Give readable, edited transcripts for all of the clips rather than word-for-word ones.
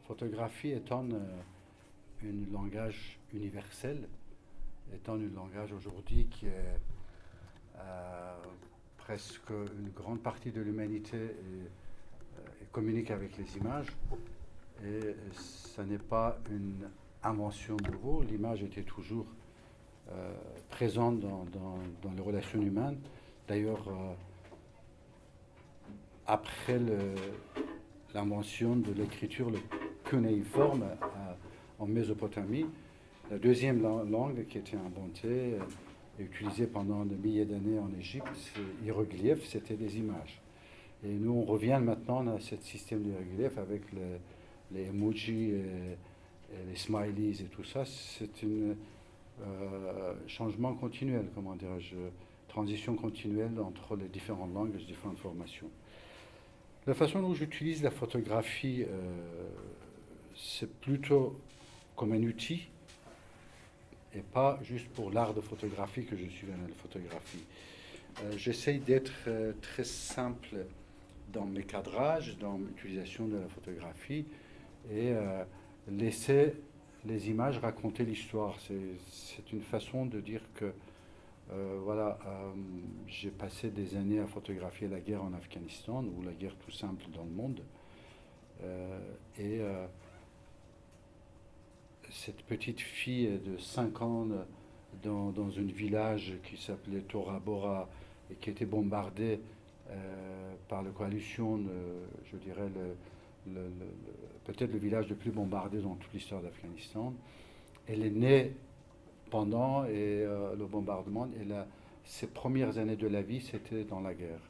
photographie étant un langage universel, étant un langage aujourd'hui qui est presque une grande partie de l'humanité et communique avec les images. Et ça n'est pas une invention nouveau. L'image était toujours présente dans les relations humaines. D'ailleurs, après l'invention de l'écriture, le cunéiforme en Mésopotamie, la deuxième langue qui a été inventée et utilisée pendant des milliers d'années en Égypte, c'est hiéroglyphes, c'était des images. Et nous, on revient maintenant à ce système d'hiéroglyphes avec les emojis et les smileys et tout ça. C'est un changement continuel, comment dirais-je, transition continuelle entre les différentes langues et les différentes formations. La façon dont j'utilise la photographie, c'est plutôt comme un outil et pas juste pour l'art de photographie que je suis dans la photographie. J'essaye d'être très simple dans mes cadrages, dans l'utilisation de la photographie et laisser les images raconter l'histoire. C'est une façon de dire que j'ai passé des années à photographier la guerre en Afghanistan ou la guerre tout simple dans le monde. Cette petite fille de 5 ans dans un village qui s'appelait Tora Bora et qui était bombardée par la coalition, je dirais, peut-être le village le plus bombardé dans toute l'histoire d'Afghanistan. Elle est née pendant le bombardement et ses premières années de la vie, c'était dans la guerre.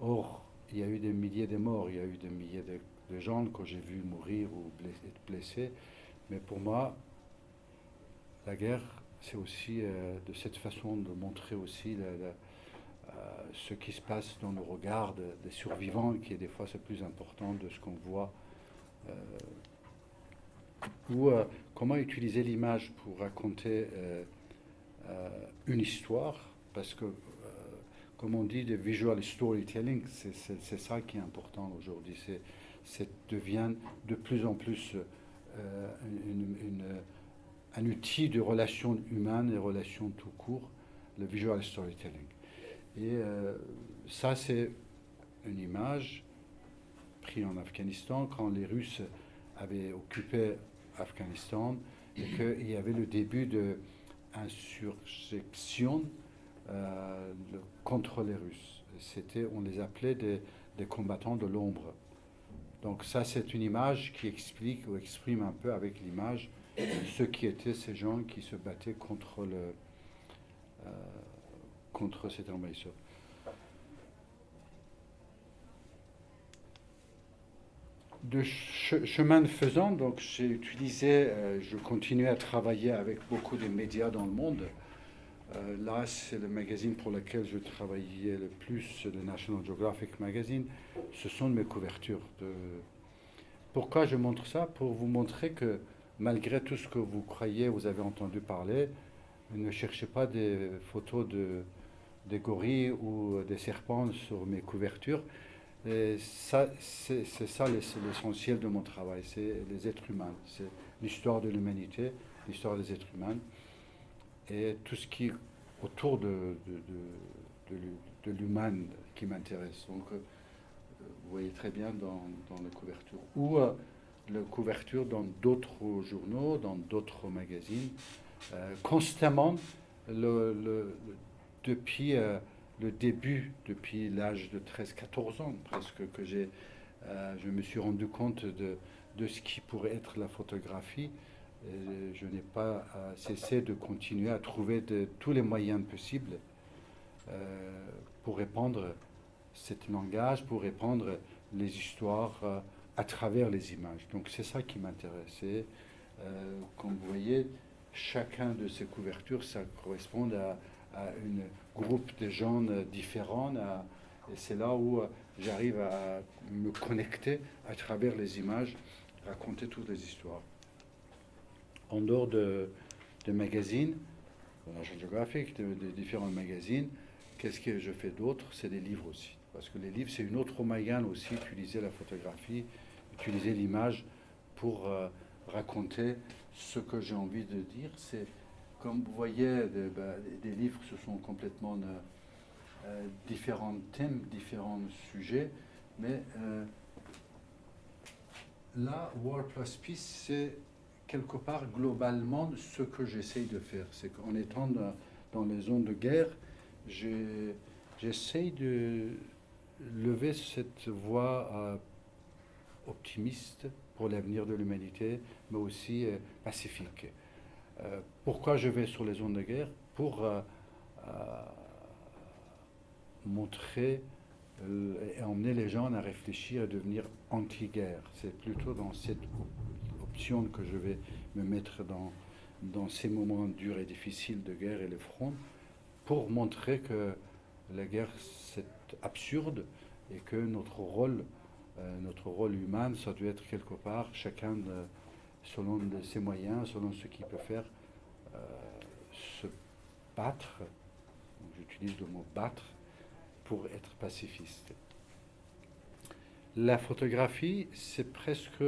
Or, il y a eu des milliers de morts, il y a eu des milliers de gens que j'ai vus mourir ou être blessés. Mais pour moi, la guerre, c'est aussi de cette façon de montrer aussi ce qui se passe dans le regard des survivants, qui est des fois c'est plus important de ce qu'on voit. Ou comment utiliser l'image pour raconter une histoire, parce que, comme on dit, le visual storytelling, c'est ça qui est important aujourd'hui. Ça devient de plus en plus un outil de relations humaines et relations tout court, le visual storytelling. Et ça, c'est une image prise en Afghanistan quand les Russes avaient occupé Afghanistan et qu'il y avait le début d'insurrection contre les Russes. On les appelait des combattants de l'ombre. Donc ça, c'est une image qui explique ou exprime un peu avec l'image ce qui étaient ces gens qui se battaient contre cet envahisseur. De chemin faisant, donc j'ai utilisé, je continuais à travailler avec beaucoup de médias dans le monde. Là, c'est le magazine pour lequel je travaillais le plus, le National Geographic Magazine. Ce sont mes couvertures. Pourquoi je montre ça? Pour vous montrer que malgré tout ce que vous croyez, vous avez entendu parler, ne cherchez pas des photos des gorilles ou des serpents sur mes couvertures. Et ça, c'est ça l'essentiel de mon travail, c'est les êtres humains, c'est l'histoire de l'humanité, l'histoire des êtres humains et tout ce qui est autour de l'humain qui m'intéresse. Donc, vous voyez très bien dans la couverture. Ou la couverture dans d'autres journaux, dans d'autres magazines, constamment, depuis le début, depuis l'âge de 13-14 ans presque, que je me suis rendu compte de ce qui pourrait être la photographie. Et je n'ai pas cessé de continuer à trouver tous les moyens possibles pour répandre ce langage, pour répandre les histoires à travers les images. Donc c'est ça qui m'intéressait. Comme vous voyez, chacun de ces couvertures, ça correspond à un groupe de gens différents. Et c'est là où j'arrive à me connecter à travers les images, raconter toutes les histoires. En dehors de magazines, de National Geographic, de différents magazines, qu'est-ce que je fais d'autre? C'est des livres aussi. Parce que les livres, c'est une autre moyen aussi, utiliser la photographie, utiliser l'image pour raconter ce que j'ai envie de dire. C'est, comme vous voyez, des livres, ce sont complètement différents thèmes, différents sujets, mais là, War plus Peace, c'est quelque part globalement ce que j'essaye de faire. C'est qu'en étant dans les zones de guerre, j'essaye de lever cette voix optimiste pour l'avenir de l'humanité, mais aussi pacifique. Pourquoi je vais sur les zones de guerre? Pour montrer et emmener les gens à réfléchir et devenir anti-guerre. C'est plutôt dans cette option que je vais me mettre dans ces moments durs et difficiles de guerre et le front, pour montrer que la guerre, c'est absurde et que notre rôle humain, ça doit être quelque part, chacun selon ses moyens, selon ce qu'il peut faire, se battre, j'utilise le mot battre, pour être pacifiste. La photographie, c'est presque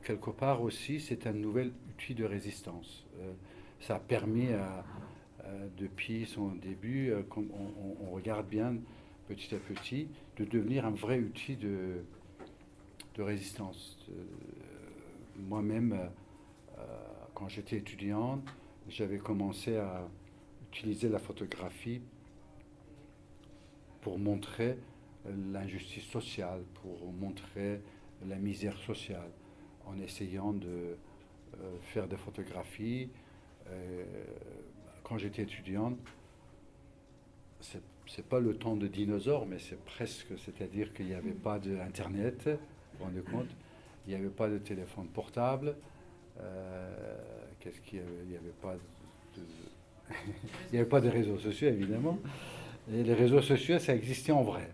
quelque part aussi, c'est un nouvel outil de résistance. Ça a permis, depuis son début, comme on regarde bien petit à petit, de devenir un vrai outil de résistance. Moi-même, quand j'étais étudiant, j'avais commencé à utiliser la photographie pour montrer l'injustice sociale, pour montrer la misère sociale, en essayant de faire des photographies. Quand j'étais étudiant, c'est pas le temps de dinosaures, mais c'est presque, c'est-à-dire qu'il n'y avait pas d'Internet, vous vous rendez compte, il n'y avait pas de téléphone portable, qu'est-ce qu'il y avait? Il n'y avait pas il n'y avait pas de réseaux sociaux, évidemment. Et les réseaux sociaux, ça existait en vrai.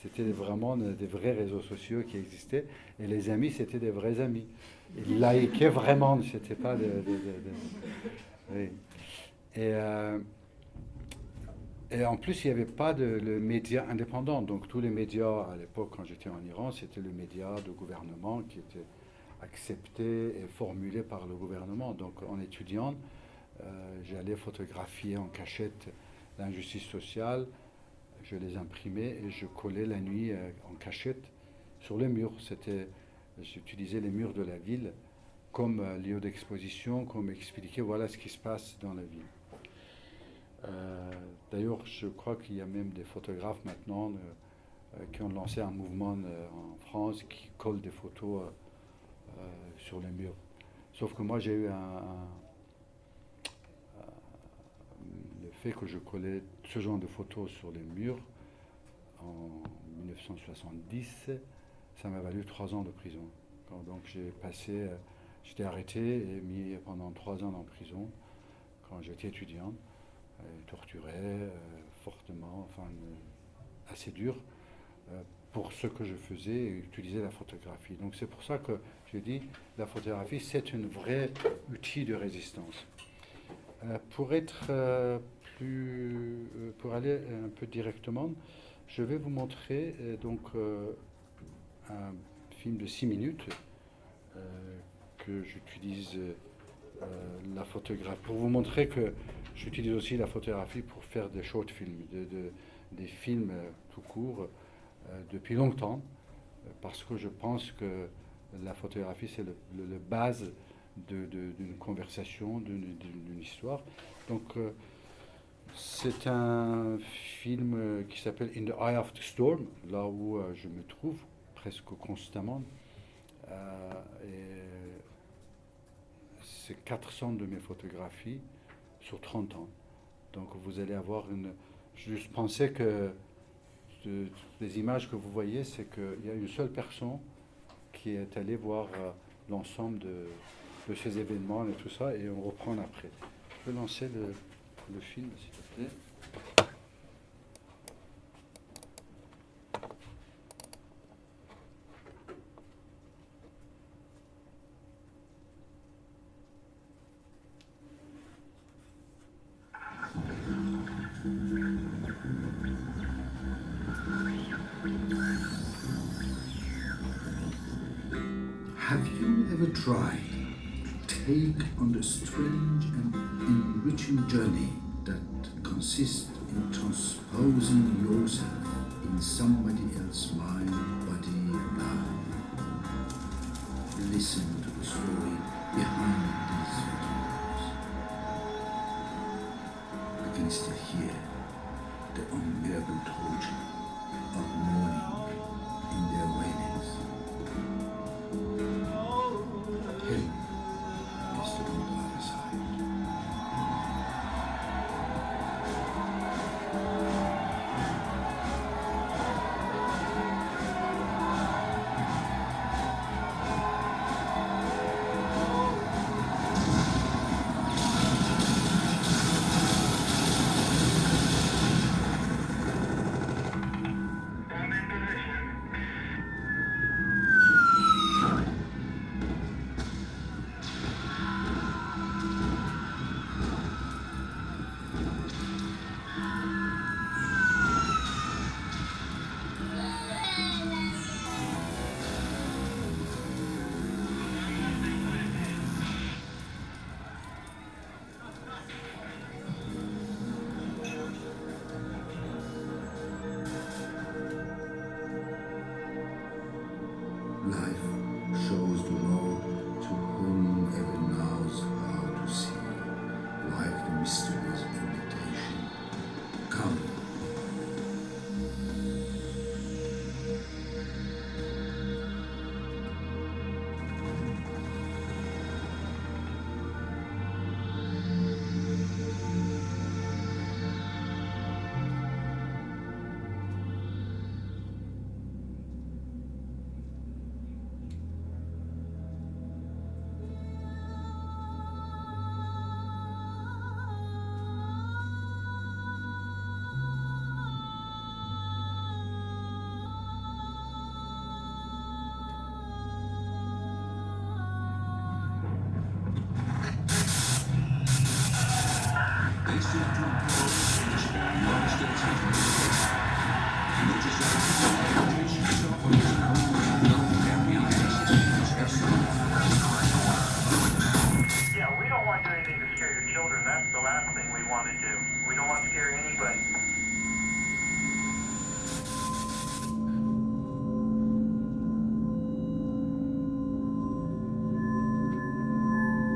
C'était vraiment des vrais réseaux sociaux qui existaient. Et les amis, c'était des vrais amis. Ils likaient vraiment, c'était pas oui. Et en plus, il n'y avait pas de médias indépendants. Donc tous les médias, à l'époque, quand j'étais en Iran, c'était le média de gouvernement qui était accepté et formulé par le gouvernement. Donc en étudiant, j'allais photographier en cachette l'injustice sociale, je les imprimais et je collais la nuit en cachette sur les murs. J'utilisais les murs de la ville comme lieu d'exposition, comme expliquer voilà ce qui se passe dans la ville. D'ailleurs, je crois qu'il y a même des photographes maintenant qui ont lancé un mouvement en France qui collent des photos sur les murs. Sauf que moi, j'ai eu le fait que je collais ce genre de photos sur les murs en 1970, ça m'a valu 3 ans de prison. Donc j'étais arrêté et mis pendant 3 ans en prison quand j'étais étudiant, torturé fortement, enfin assez dur pour ce que je faisais et utiliser la photographie. Donc c'est pour ça que je dis la photographie c'est un vrai outil de résistance. Pour aller un peu directement, je vais vous montrer un film de 6 minutes que j'utilise la photographie pour vous montrer que j'utilise aussi la photographie pour faire des short films, des films tout court depuis longtemps, parce que je pense que la photographie c'est le base d'une conversation, d'une histoire. Donc c'est un film qui s'appelle In the Eye of the Storm, là où je me trouve presque constamment. Et c'est 400 de mes photographies sur 30 ans. Donc vous allez avoir Je pensais que les images que vous voyez, c'est qu'il y a une seule personne qui est allée voir l'ensemble de ces événements et tout ça, et on reprend après. Je peux lancer le film, s'il te plaît. Have you ever tried to take on the strange and enriching journey that consists in transposing yourself in somebody else's mind, body, and life? Listen to the story behind these photographs. I can still hear the unbearable torture of mourning in their wailings. Hell is on the other side. Life shows the road to whomever knows how to see, like the mysterious invitation. Come. Yeah, we don't want to do anything to scare your children. That's the last thing we want to do. We don't want to scare anybody.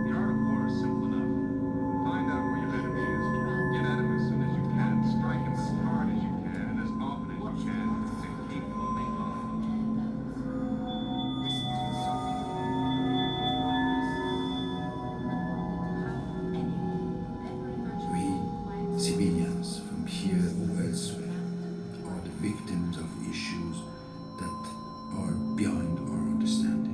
The art of war is simple enough. Find out where your enemy is. Get at him as soon as you can. Strike him as hard as you can and as often as you can. And keep moving on. We, civilians from here or elsewhere, are the victims of issues that are beyond our understanding.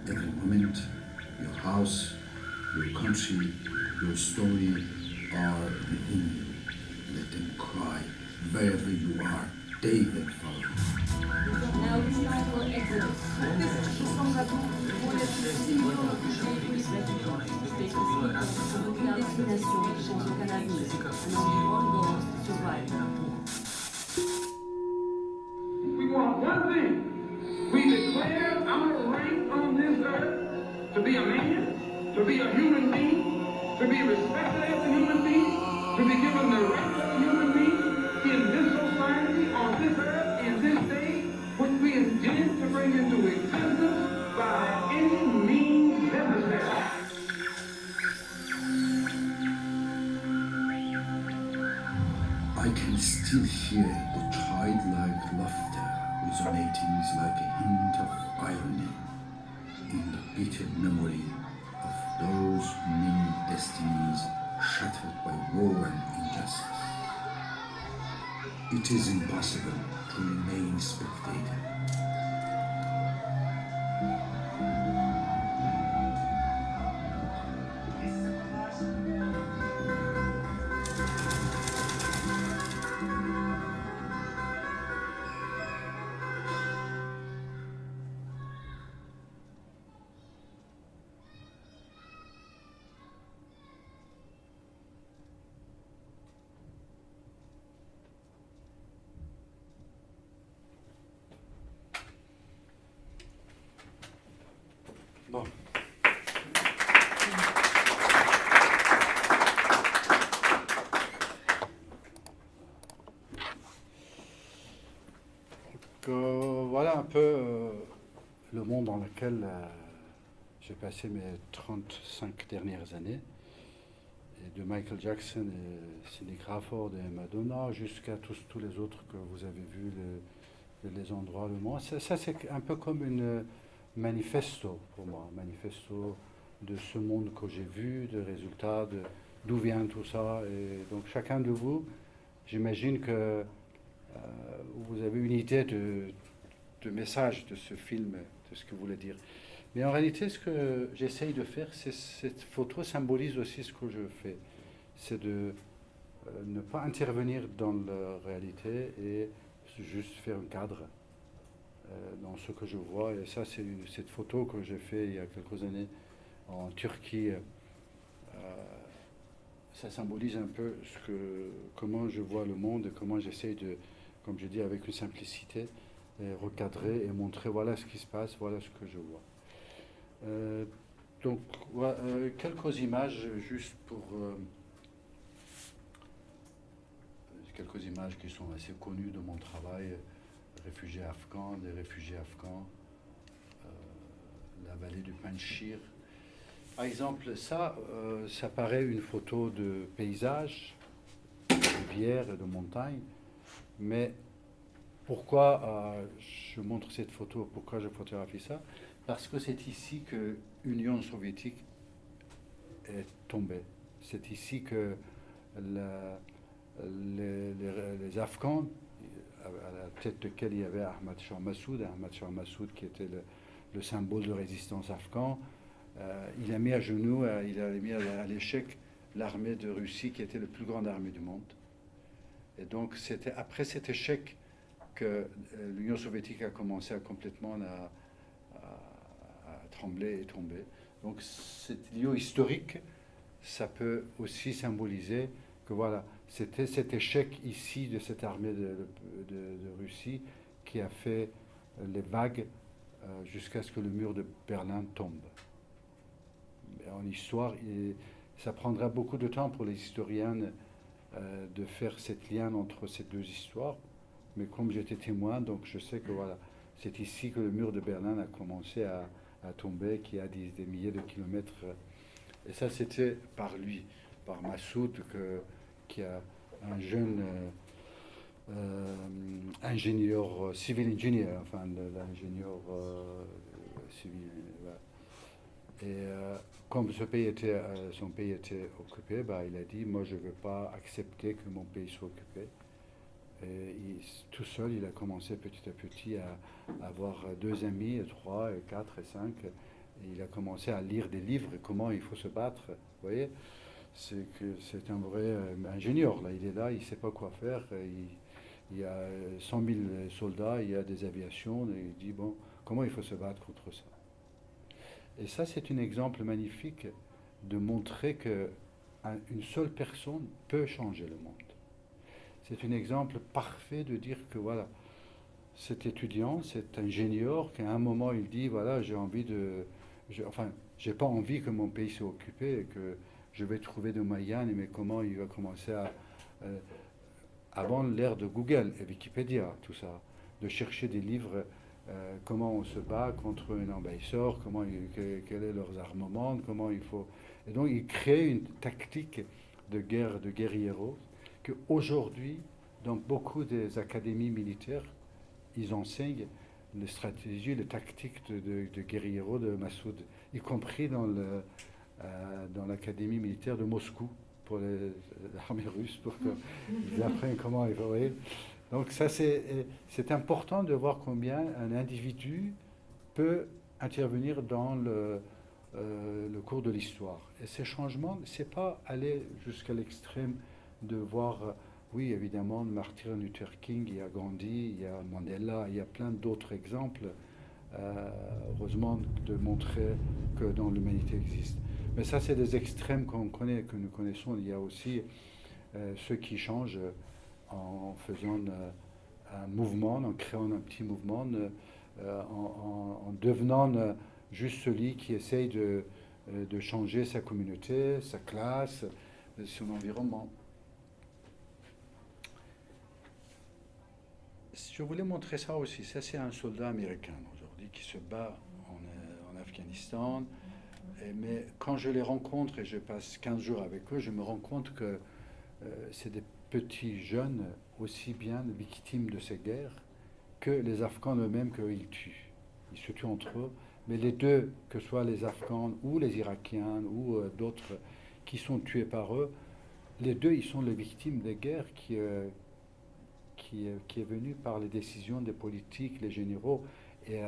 Every moment, your house, your country, your story are within you. Let them cry wherever you are. They will follow you. Now it's time for exodus. Destination change au Canada. And only one goal is to survive. We want one thing. We declare our right on this earth to be a man, to be a human being, to be respected as a human being, to be given the rights of a human being in this society, on this earth, in this day, which we intend to bring into existence by any means necessary. I can still hear the childlike laughter we resonating like a hint of irony in the bitter memory of those many destinies shattered by war and injustice. It is impossible to remain spectator. Bon. Voilà un peu le monde dans lequel j'ai passé mes 35 dernières années. Et de Michael Jackson et Cindy Crawford et Madonna jusqu'à tous les autres que vous avez vus, les endroits, le monde. Ça c'est un peu comme une manifesto pour moi, manifesto de ce monde que j'ai vu, de résultats, d'où vient tout ça. Et donc chacun de vous, j'imagine que vous avez une idée de message de ce film, de ce que vous voulez dire. Mais en réalité, ce que j'essaye de faire, c'est cette photo symbolise aussi ce que je fais. C'est de ne pas intervenir dans la réalité et juste faire un cadre dans ce que je vois. Et ça, c'est cette photo que j'ai faite il y a quelques années en Turquie. Ça symbolise un peu comment je vois le monde et comment j'essaye de, comme je dis, avec une simplicité, recadrer et montrer voilà ce qui se passe, voilà ce que je vois. Donc, voilà, quelques images juste pour... quelques images qui sont assez connues de mon travail. Réfugiés afghans, des réfugiés afghans, la vallée du Panjshir. Par exemple, ça paraît une photo de paysage, de rivière et de montagne, mais pourquoi je montre cette photo, pourquoi je photographie ça? Parce que c'est ici que l'Union soviétique est tombée. C'est ici que les Afghans, à la tête de quel il y avait Ahmad Shah Massoud qui était le symbole de résistance afghan, il a mis à genoux, il a mis à l'échec l'armée de Russie qui était la plus grande armée du monde. Et donc c'était après cet échec que l'Union soviétique a commencé à complètement à trembler et tomber. Donc cet lieu historique, ça peut aussi symboliser que voilà, c'était cet échec ici de cette armée de Russie qui a fait les vagues jusqu'à ce que le mur de Berlin tombe. En histoire, ça prendra beaucoup de temps pour les historiens de faire cette lien entre ces deux histoires. Mais comme j'étais témoin, donc je sais que voilà, c'est ici que le mur de Berlin a commencé à tomber, qui a des milliers de kilomètres. Et ça, c'était par lui, par Massoud, qui a un jeune ingénieur, civil engineer, enfin l'ingénieur civil. Voilà. Et comme son pays était occupé, il a dit, moi je ne veux pas accepter que mon pays soit occupé. Et tout seul, il a commencé petit à petit à avoir 2 amis, 3, 4 et 5. Et il a commencé à lire des livres, comment il faut se battre. Vous voyez, c'est un vrai ingénieur. Là, il est là, il ne sait pas quoi faire. Il y a 100 000 soldats, il y a des aviations. Et il dit, bon, comment il faut se battre contre ça? Et ça, c'est un exemple magnifique de montrer qu'une seule personne peut changer le monde. C'est un exemple parfait de dire que voilà, cet étudiant, cet ingénieur, qu'à un moment il dit voilà, j'ai pas envie que mon pays soit occupé et que je vais trouver de moyens, mais comment il va commencer avant l'ère de Google et Wikipédia, tout ça, de chercher des livres, comment on se bat contre un envahisseur, quel est leurs armements, comment il faut. Et donc il crée une tactique de guerre, de guerrieros, qu'aujourd'hui, dans beaucoup des académies militaires, ils enseignent les stratégies, les tactiques de guerrieros de Massoud, y compris dans l'académie militaire de Moscou pour l'armée russe, pour qu'ils apprennent comment évoluer. Donc ça, c'est important de voir combien un individu peut intervenir dans le cours de l'histoire. Et ces changements, c'est pas aller jusqu'à l'extrême de voir, oui, évidemment, Martin Luther King, il y a Gandhi, il y a Mandela, il y a plein d'autres exemples, heureusement, de montrer que dans l'humanité existe. Mais ça, c'est des extrêmes qu'on connaît, que nous connaissons. Il y a aussi ceux qui changent en faisant un mouvement, en créant un petit mouvement, en devenant juste celui qui essaye de changer sa communauté, sa classe, son environnement. Je voulais montrer ça aussi. Ça, c'est un soldat américain aujourd'hui qui se bat en Afghanistan. Mais quand je les rencontre et je passe 15 jours avec eux, je me rends compte que c'est des petits jeunes aussi bien victimes de ces guerres que les Afghans eux-mêmes qu'ils tuent. Ils se tuent entre eux. Mais les deux, que ce soit les Afghans ou les Irakiens ou d'autres qui sont tués par eux, les deux, ils sont les victimes des guerres qui est venue par les décisions des politiques, les généraux. Et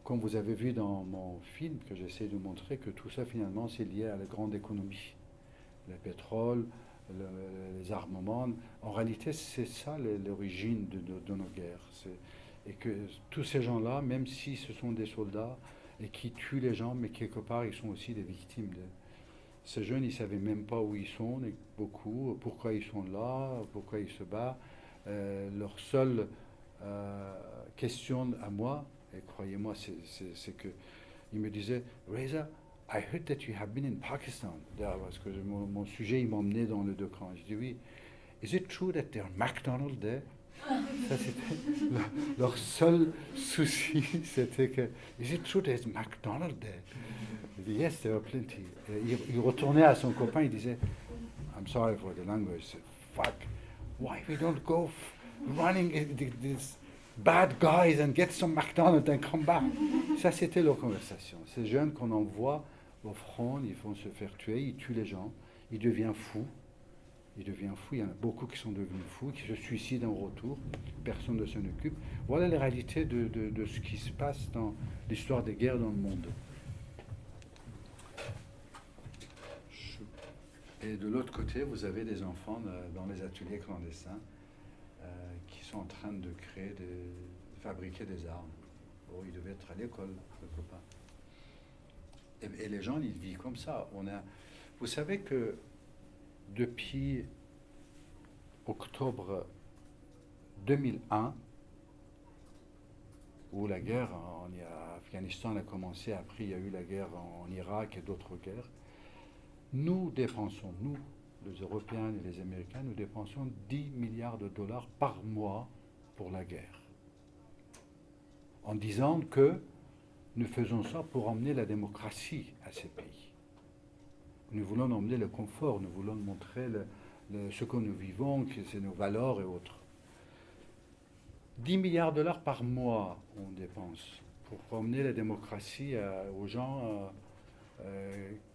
comme vous avez vu dans mon film, que j'essaie de montrer, que tout ça, finalement, c'est lié à la grande économie. Le pétrole, les armements. En réalité, c'est ça l'origine de nos guerres. Et que tous ces gens-là, même si ce sont des soldats, et qui tuent les gens, mais quelque part, ils sont aussi des victimes. Ces jeunes, ils ne savaient même pas où ils sont, beaucoup, pourquoi ils sont là, pourquoi ils se battent. Leur seule question à moi, et croyez-moi, c'est que ils me disaient, Reza, I heard that you have been in Pakistan. Parce que mon sujet, il m'emmenait dans le deux camps. Je dis oui. Is it true that there's McDonald's there? Ça, c'était leur seul souci, c'était que, is it true there's McDonald's there? Il dit, yes, there are plenty. Il retournait à son copain, il disait, I'm sorry for the language, fuck, why we don't go running these bad guys and get some McDonald's and come back? Ça, c'était leur conversation. Ces jeunes qu'on envoie au front, ils vont se faire tuer, ils tuent les gens, ils deviennent fous. Il y en a beaucoup qui sont devenus fous, qui se suicident en retour, personne ne s'en occupe. Voilà la réalité de ce qui se passe dans l'histoire des guerres dans le monde. Et de l'autre côté, vous avez des enfants dans les ateliers clandestins qui sont en train de fabriquer des armes. Oh, ils devaient être à l'école, le copain. Et les gens, ils vivent comme ça. Vous savez que depuis octobre 2001, où la guerre en Afghanistan a commencé, après il y a eu la guerre en Irak et d'autres guerres, nous dépensons, nous, les Européens et les Américains, nous dépensons 10 milliards de dollars par mois pour la guerre. En disant que nous faisons ça pour emmener la démocratie à ces pays. Nous voulons emmener le confort, nous voulons montrer ce que nous vivons, que c'est nos valeurs et autres. 10 milliards de dollars par mois, on dépense pour emmener la démocratie aux gens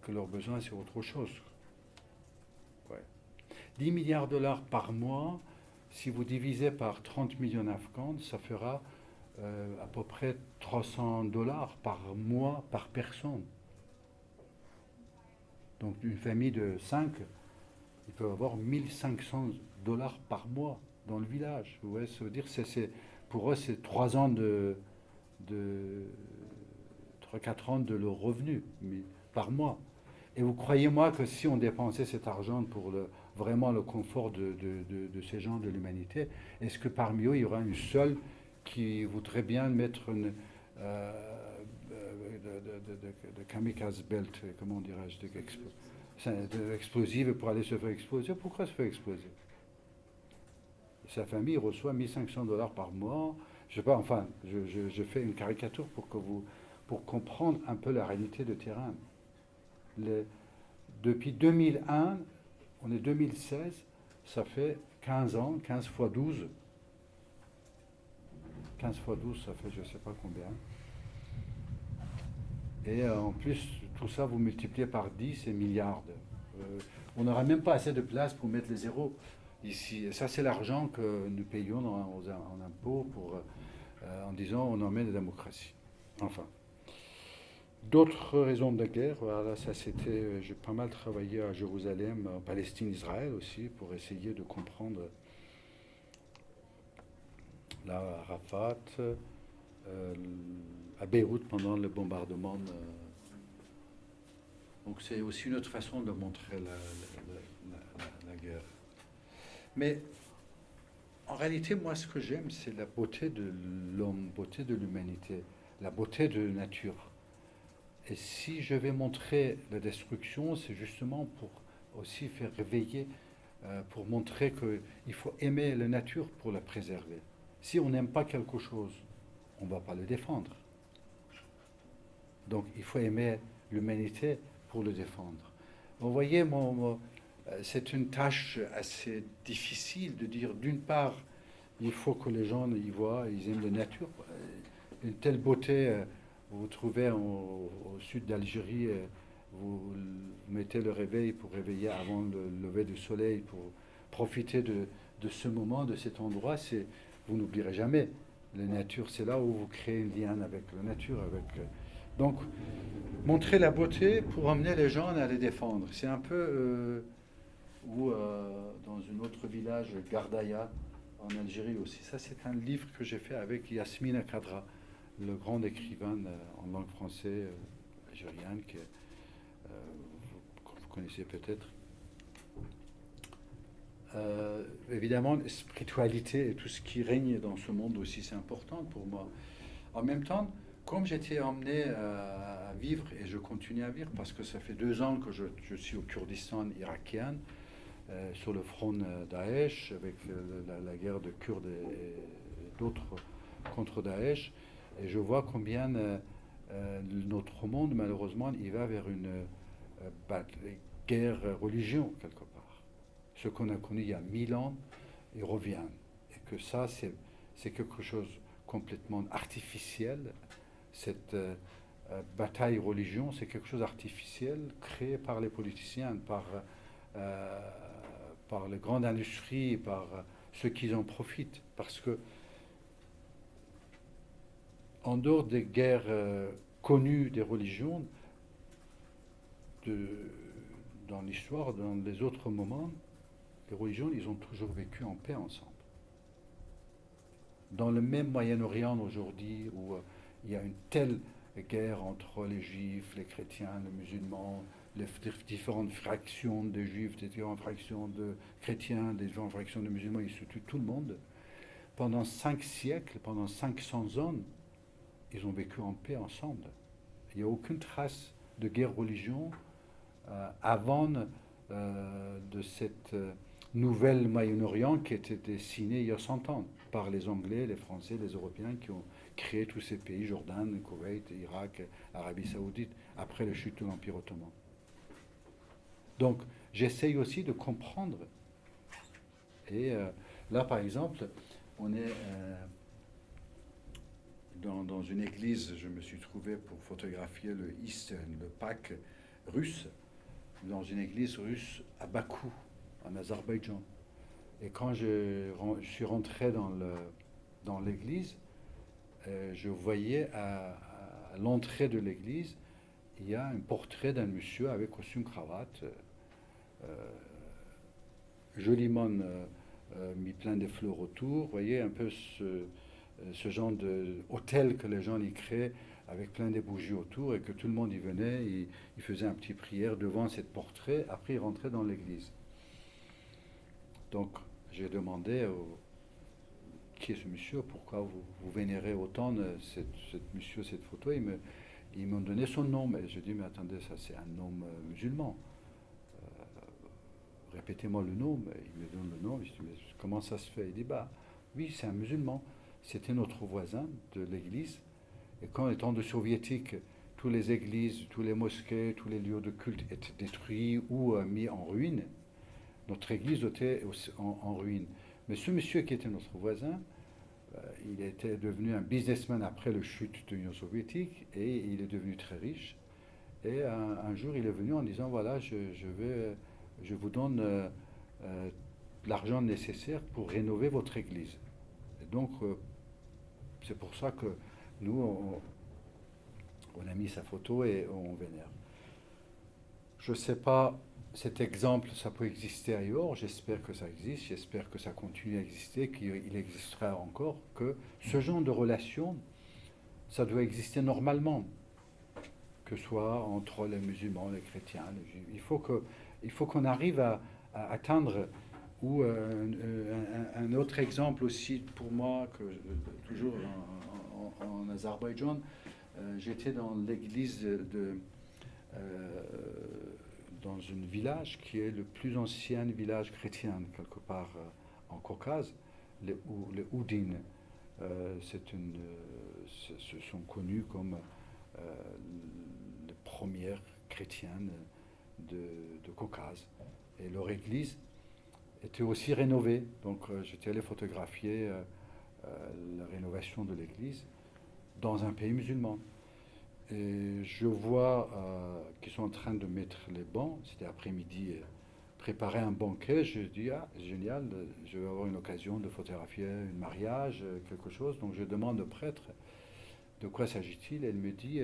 que leur besoin, c'est autre chose. Ouais. 10 milliards de dollars par mois, si vous divisez par 30 millions d'Afghans, ça fera à peu près 300 dollars par mois par personne. Donc une famille de 5, ils peuvent avoir 1500 dollars par mois dans le village. Vous voyez, ça veut dire pour eux, c'est 3 ans 3-4 ans de leur revenu par mois. Et vous croyez-moi que si on dépensait cet argent pour vraiment le confort de ces gens de l'humanité, est-ce que parmi eux, il y aura une seule qui voudrait bien mettre de kamikaze belt, comment dirais-je, d'explosive pour aller se faire exploser? Pourquoi se faire exploser? Sa famille reçoit 1500 dollars par mois. Je sais pas, enfin, je fais une caricature pour comprendre un peu la réalité de terrain. Depuis 2001, on est 2016, ça fait 15 ans, 15 fois 12. 15 fois 12, ça fait je ne sais pas combien. Et en plus, tout ça, vous multipliez par 10, c'est milliards. On n'aura même pas assez de place pour mettre les zéros ici. Et ça, c'est l'argent que nous payons en impôts en disant on emmène la démocratie. Enfin. D'autres raisons de guerre, voilà, ça c'était, j'ai pas mal travaillé à Jérusalem, en Palestine, Israël aussi, pour essayer de comprendre là, à Arafat, à Beyrouth pendant le bombardement. Donc c'est aussi une autre façon de montrer la guerre. Mais en réalité, moi, ce que j'aime, c'est la beauté de l'homme, beauté de l'humanité, la beauté de la nature. Et si je vais montrer la destruction, c'est justement pour aussi faire réveiller, pour montrer qu'il faut aimer la nature pour la préserver. Si on n'aime pas quelque chose, on ne va pas le défendre. Donc il faut aimer l'humanité pour le défendre. Vous voyez, c'est une tâche assez difficile de dire, d'une part, il faut que les gens y voient, ils aiment la nature. Une telle beauté, vous trouvez au sud d'Algérie, vous mettez le réveil pour réveiller avant le lever du soleil, pour profiter de ce moment, de cet endroit. Vous n'oublierez jamais. La nature, c'est là où vous créez un lien avec la nature. Donc, montrer la beauté pour emmener les gens à les défendre. C'est un peu dans un autre village, Gardaïa, en Algérie aussi. Ça, c'est un livre que j'ai fait avec Yasmina Khadra, le grand écrivain en langue française algérienne que vous connaissez peut-être. Évidemment, la spiritualité et tout ce qui règne dans ce monde aussi, c'est important pour moi. En même temps, comme j'étais emmené à vivre, et je continue à vivre, parce que ça fait 2 ans que je suis au Kurdistan irakien, sur le front Daesh, avec la guerre de Kurdes et d'autres contre Daesh, et je vois combien notre monde, malheureusement, il va vers une guerre religion, quelque part. Ce qu'on a connu il y a 1000 ans, il revient. Et que ça, c'est quelque chose complètement artificiel. Cette bataille religion, c'est quelque chose d'artificiel, créé par les politiciens, par les grandes industries, par ceux qui en profitent. Parce que, en dehors des guerres connues des religions, dans l'histoire, dans les autres moments, les religions, ils ont toujours vécu en paix ensemble. Dans le même Moyen-Orient aujourd'hui, où il y a une telle guerre entre les juifs, les chrétiens, les musulmans, les différentes fractions de juifs, les différentes fractions de chrétiens, les différentes fractions de musulmans, ils se tuent tout le monde. Pendant 5 siècles, pendant 500 ans, ils ont vécu en paix ensemble. Il n'y a aucune trace de guerre-religion avant de cette nouvelle Moyen-Orient qui était dessinée il y a 100 ans par les Anglais, les Français, les Européens qui ont créé tous ces pays, Jordan, Koweït, Irak, Arabie Saoudite, après la chute de l'Empire ottoman. Donc, j'essaye aussi de comprendre. Et là, par exemple, on est dans une église, je me suis trouvé pour photographier le Pâques russe, dans une église russe à Bakou, en Azerbaïdjan. Et quand je suis rentré dans l'église, je voyais à l'entrée de l'église, il y a un portrait d'un monsieur avec costume cravate, joliment mis plein de fleurs autour. Vous voyez un peu ce genre d'hôtel que les gens y créent avec plein de bougies autour, et que tout le monde y venait, il faisait un petit prière devant ce portrait, après il rentrait dans l'église. Donc j'ai demandé qui est ce monsieur, pourquoi vous vénérez autant monsieur, cette photo. Ils m'ont donné son nom, mais je dis mais attendez, ça c'est un homme musulman. Répétez-moi le nom. Mais il me donne le nom. Je dis mais comment ça se fait? Il dit oui, c'est un musulman. C'était notre voisin de l'église. Et quand les temps de soviétiques, toutes les églises, tous les mosquées, tous les lieux de culte étaient détruits ou mis en ruine, notre église était en ruine. Mais ce monsieur qui était notre voisin, il était devenu un businessman après la chute de l'Union soviétique et il est devenu très riche. Et un jour, il est venu en disant, voilà, je vous donne l'argent nécessaire pour rénover votre église. Et donc, c'est pour ça que nous, on a mis sa photo et on vénère. Je ne sais pas, cet exemple, ça peut exister ailleurs, j'espère que ça existe, j'espère que ça continue à exister, qu'il existera encore, que ce genre de relation, ça doit exister normalement, que ce soit entre les musulmans, les chrétiens, les juifs. Il faut qu'on arrive à atteindre, ou un autre exemple aussi pour moi, que toujours en Azerbaïdjan, j'étais dans l'église dans un village qui est le plus ancien village chrétien quelque part en Caucase, les Oudines. Ce sont connus comme les premières chrétiennes de Caucase. Et leur église était aussi rénovée. Donc j'étais allé photographier la rénovation de l'église dans un pays musulman. Et je vois qu'ils sont en train de mettre les bancs. C'était après-midi, préparer un banquet. Je dis, ah, génial, je vais avoir une occasion de photographier un mariage, quelque chose. Donc je demande au prêtre, de quoi s'agit-il? Et elle me dit,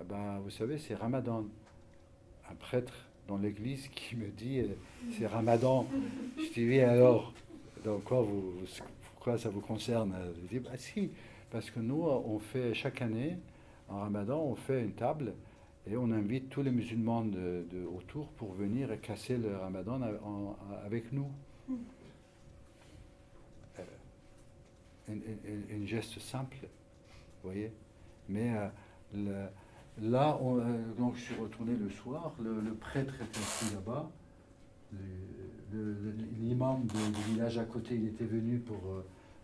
ben, vous savez, c'est Ramadan. Un prêtre dans l'église qui me dit, c'est Ramadan. Je dis, oui, alors, donc pourquoi ça vous concerne? Je dis, bah si, parce que nous, on fait chaque année, en Ramadan, on fait une table et on invite tous les musulmans autour pour venir et casser le Ramadan avec nous. Un geste simple, vous voyez. Mais là, donc je suis retourné le soir, le prêtre était assis là-bas, l'imam du village à côté, il était venu pour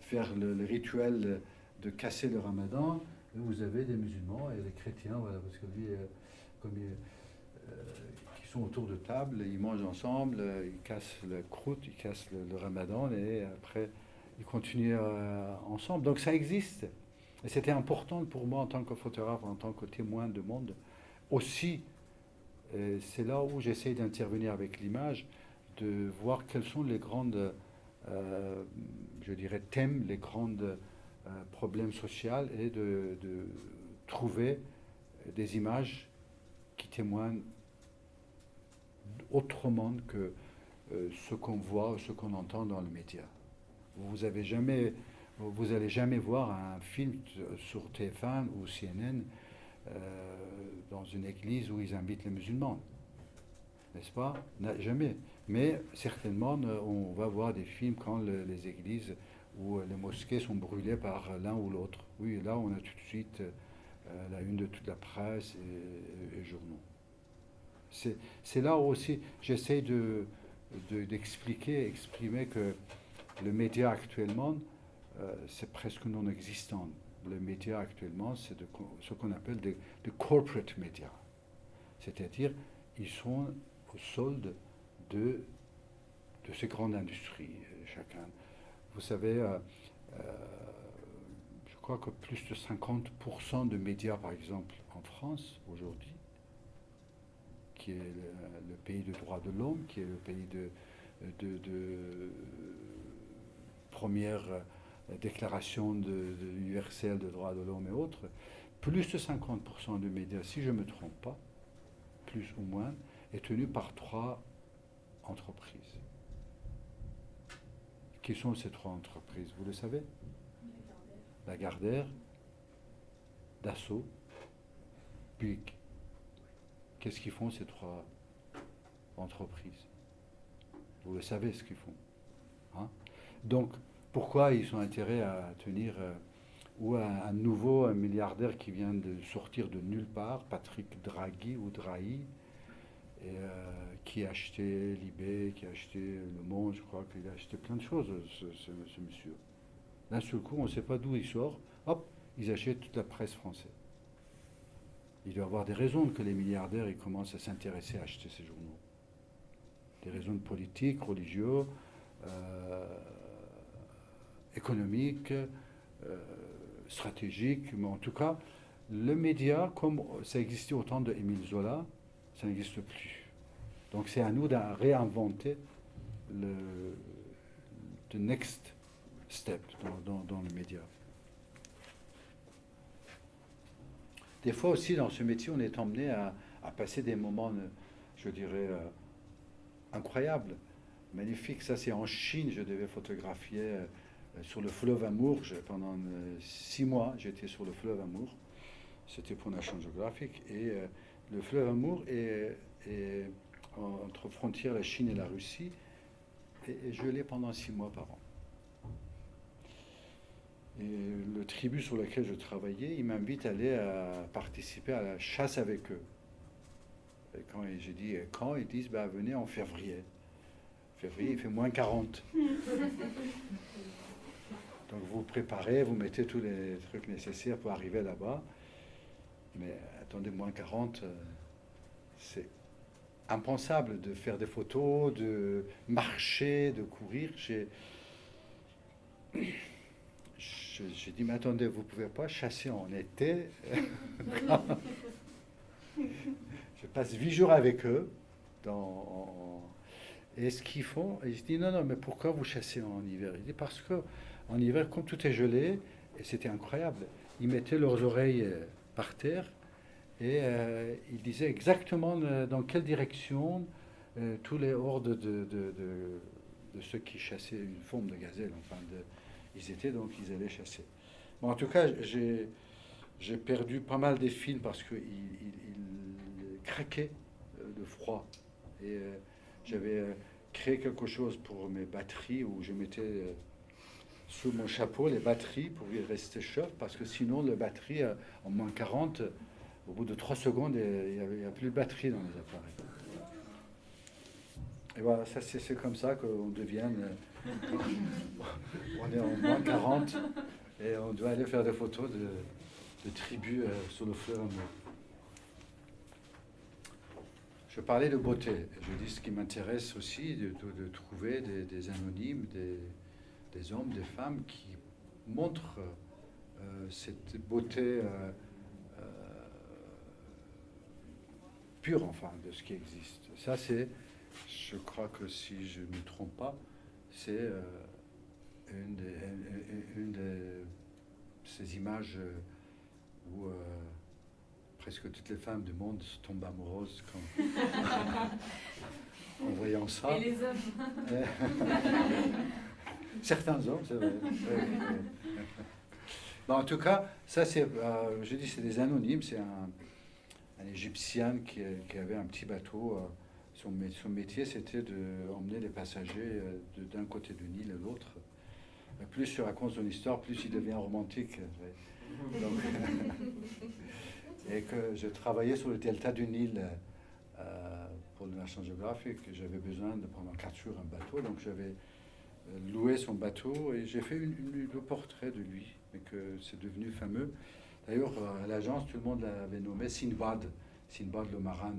faire le rituel de casser le Ramadan. Et vous avez des musulmans et des chrétiens, voilà, parce que lui, qui sont autour de table, ils mangent ensemble, ils cassent la croûte, ils cassent le Ramadan et après ils continuent ensemble. Donc ça existe. Et c'était important pour moi en tant que photographe, en tant que témoin du monde. Aussi, c'est là où j'essaie d'intervenir avec l'image, de voir quels sont les grandes, je dirais, thèmes, les grandes problèmes sociaux et de trouver des images qui témoignent autrement que ce qu'on voit, ce qu'on entend dans les médias. Vous allez jamais voir un film sur TF1 ou CNN dans une église où ils invitent les musulmans, n'est-ce pas? Jamais. Mais certainement, on va voir des films quand les églises où les mosquées sont brûlées par l'un ou l'autre. Oui, là, on a tout de suite la une de toute la presse et journaux. C'est là aussi, j'essaie d'expliquer, exprimer que le média actuellement, c'est presque non existant. Le média actuellement, c'est ce qu'on appelle des corporate médias. C'est-à-dire, ils sont au solde de ces grandes industries, chacun. Vous savez, je crois que plus de 50% de médias, par exemple, en France, aujourd'hui, qui est le pays de droits de l'homme, qui est le pays de première déclaration universelle de droits de l'homme et autres, plus de 50% de médias, si je ne me trompe pas, plus ou moins, est tenu par 3 entreprises. Qui sont ces 3 entreprises? Vous le savez? Lagardère, Dassault, Bouygues. Qu'est-ce qu'ils font ces 3 entreprises? Vous le savez ce qu'ils font. Hein? Donc, pourquoi ils ont intérêt à tenir, ou un nouveau milliardaire qui vient de sortir de nulle part, Patrick Draghi ou Drahi, et, qui a acheté Libé, qui a acheté Le Monde, je crois qu'il a acheté plein de choses, ce monsieur. D'un seul coup, on ne sait pas d'où il sort, hop, ils achètent toute la presse française. Il doit y avoir des raisons que les milliardaires ils commencent à s'intéresser à acheter ces journaux. Des raisons politiques, religieuses, économique, stratégique, mais en tout cas, le média, comme ça existait au temps de Émile Zola, ça n'existe plus. Donc c'est à nous de réinventer le the next step dans le média. Des fois aussi, dans ce métier, on est emmené à passer des moments, je dirais, incroyables, magnifiques. Ça, c'est en Chine, je devais photographier sur le fleuve Amour. Pendant 6 mois, j'étais sur le fleuve Amour. C'était pour National Geographic. Et le fleuve Amour est entre frontières la Chine et la Russie, et gelé pendant 6 mois par an. Et le tribu sur lequel je travaillais, il m'invite à aller participer à la chasse avec eux. Et quand j'ai dit quand, ils disent venez en février. Février, il fait moins 40. Donc vous préparez, vous mettez tous les trucs nécessaires pour arriver là-bas. Mais attendez, moins 40, c'est impensable de faire des photos, de marcher, de courir. J'ai dit, mais attendez, vous ne pouvez pas chasser en été. Je passe 8 jours avec eux. Et ce qu'ils font, et je dis, non, mais pourquoi vous chassez en hiver? Il dit, parce qu'en hiver, comme tout est gelé, et c'était incroyable, ils mettaient leurs oreilles par terre et ils disaient exactement dans quelle direction tous les hordes de ceux qui chassaient une forme de gazelle, enfin, ils étaient, donc ils allaient chasser. Bon, en tout cas, j'ai perdu pas mal des films parce qu'ils craquaient de froid. Et j'avais créé quelque chose pour mes batteries où je mettais sous mon chapeau les batteries pour y rester chaud, parce que sinon, la batterie, en moins 40, au bout de 3 secondes, il n'y a plus de batterie dans les appareils. Et voilà, ça, c'est comme ça qu'on devient... on est en moins 40 et on doit aller faire des photos de tribus sur le fleuve Amour. Je parlais de beauté. Je dis ce qui m'intéresse aussi, de trouver des anonymes, des hommes, des femmes qui montrent cette beauté pure, enfin, de ce qui existe. Ça, c'est, je crois que si je ne me trompe pas, c'est une de ces images où presque toutes les femmes du monde tombent amoureuses en voyant ça. Et les hommes. Certains hommes, c'est vrai. Bon, en tout cas, ça c'est, je dis, c'est des anonymes. C'est un Égyptien qui avait un petit bateau. Son métier, c'était d'emmener les passagers d'un côté du Nil à l'autre. Plus je raconte son histoire, plus il devient romantique. Donc, et que je travaillais sur le delta du Nil pour le National Geographic. J'avais besoin de, pendant 4 jours, un bateau. Donc j'avais loué son bateau et j'ai fait le portrait de lui, mais que c'est devenu fameux. D'ailleurs, à l'agence, tout le monde l'avait nommé Sinbad le marin.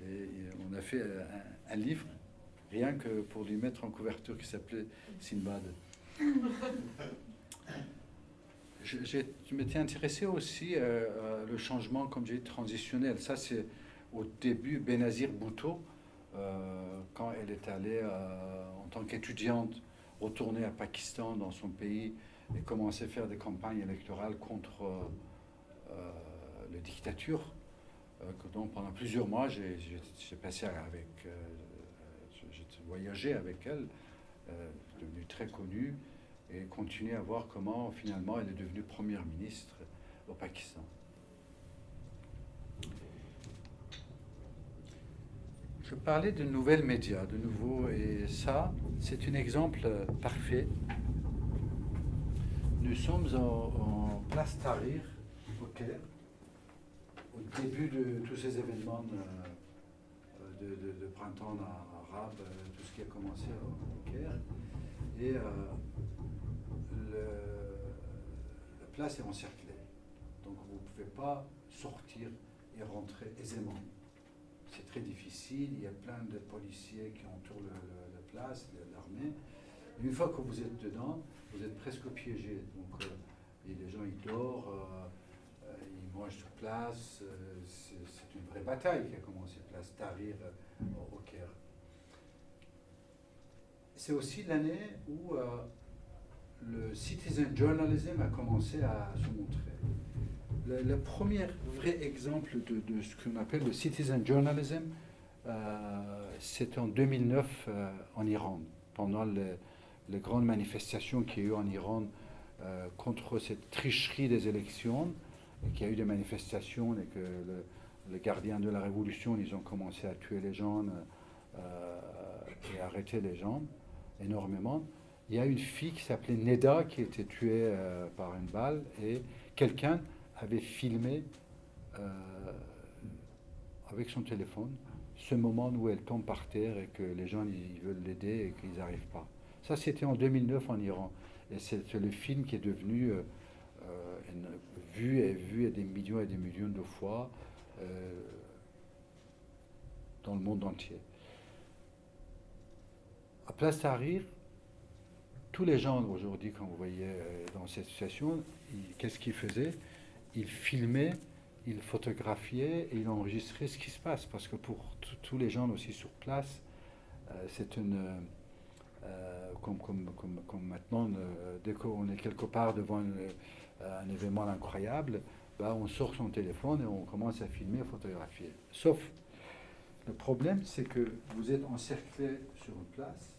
Et on a fait un livre, rien que pour lui mettre en couverture, qui s'appelait Sinbad. Je m'étais intéressé aussi le changement, comme j'ai dit, transitionnel. Ça, c'est au début, Benazir Bhutto, quand elle est allée en tant qu'étudiante retourner à Pakistan, dans son pays, et commencer à faire des campagnes électorales contre la dictature. Donc pendant plusieurs mois, j'ai passé avec, j'ai voyagé avec elle, devenue très connue, et continué à voir comment finalement elle est devenue première ministre au Pakistan. Je parlais de nouvelles médias, de nouveau, et ça, c'est un exemple parfait. Nous sommes en place Tahrir, au Caire, au début de tous ces événements de printemps arabe, tout ce qui a commencé au Caire. Et la place est encerclée. Donc vous ne pouvez pas sortir et rentrer aisément. C'est très difficile. Il y a plein de policiers qui entourent la place, l'armée. Une fois que vous êtes dedans, vous êtes presque piégé. Donc, et les gens, ils dorment, ils mangent sur place. C'est une vraie bataille qui a commencé, place Tahrir au Caire. C'est aussi l'année où le citizen journalism a commencé à se montrer. Le premier vrai exemple de ce qu'on appelle le citizen journalism, c'est en 2009 en Iran, pendant les grandes manifestations qu'il y a eu en Iran contre cette tricherie des élections, et qu'il y a eu des manifestations et que les gardiens de la révolution, ils ont commencé à tuer les gens et arrêter les gens énormément. Il y a une fille qui s'appelait Neda qui a été tuée par une balle, et quelqu'un avait filmé avec son téléphone ce moment où elle tombe par terre et que les gens ils veulent l'aider et qu'ils n'arrivent pas. Ça, c'était en 2009 en Iran. Et c'est le film qui est devenu vu des millions et des millions de fois dans le monde entier. À Place Tahrir, tous les gens aujourd'hui, quand vous voyez dans cette situation, qu'est-ce qu'ils faisaient? Ils filmaient, ils photographiaient et ils enregistraient ce qui se passe. Parce que pour tous les gens aussi sur place, c'est une... comme maintenant, dès qu'on est quelque part devant un événement incroyable, bah, on sort son téléphone et on commence à filmer, à photographier. Sauf, le problème, c'est que vous êtes encerclé sur une place,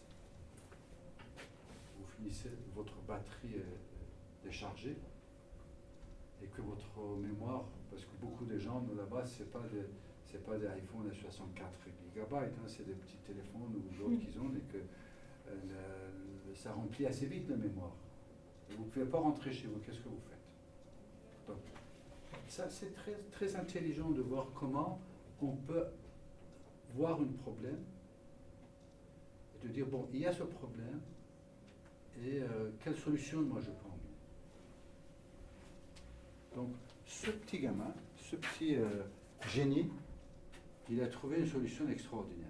vous finissez, votre batterie est déchargée, et que votre mémoire, parce que beaucoup de gens là-bas, c'est pas des iPhone à 64 gigabytes, hein, c'est des petits téléphones ou d'autres qu'ils ont, et que ça remplit assez vite la mémoire. Et vous ne pouvez pas rentrer chez vous, qu'est-ce que vous faites? Donc, ça, c'est très, très intelligent de voir comment on peut voir un problème et de dire, bon, il y a ce problème, et quelle solution moi je prends? Donc, ce petit gamin, ce petit génie, il a trouvé une solution extraordinaire.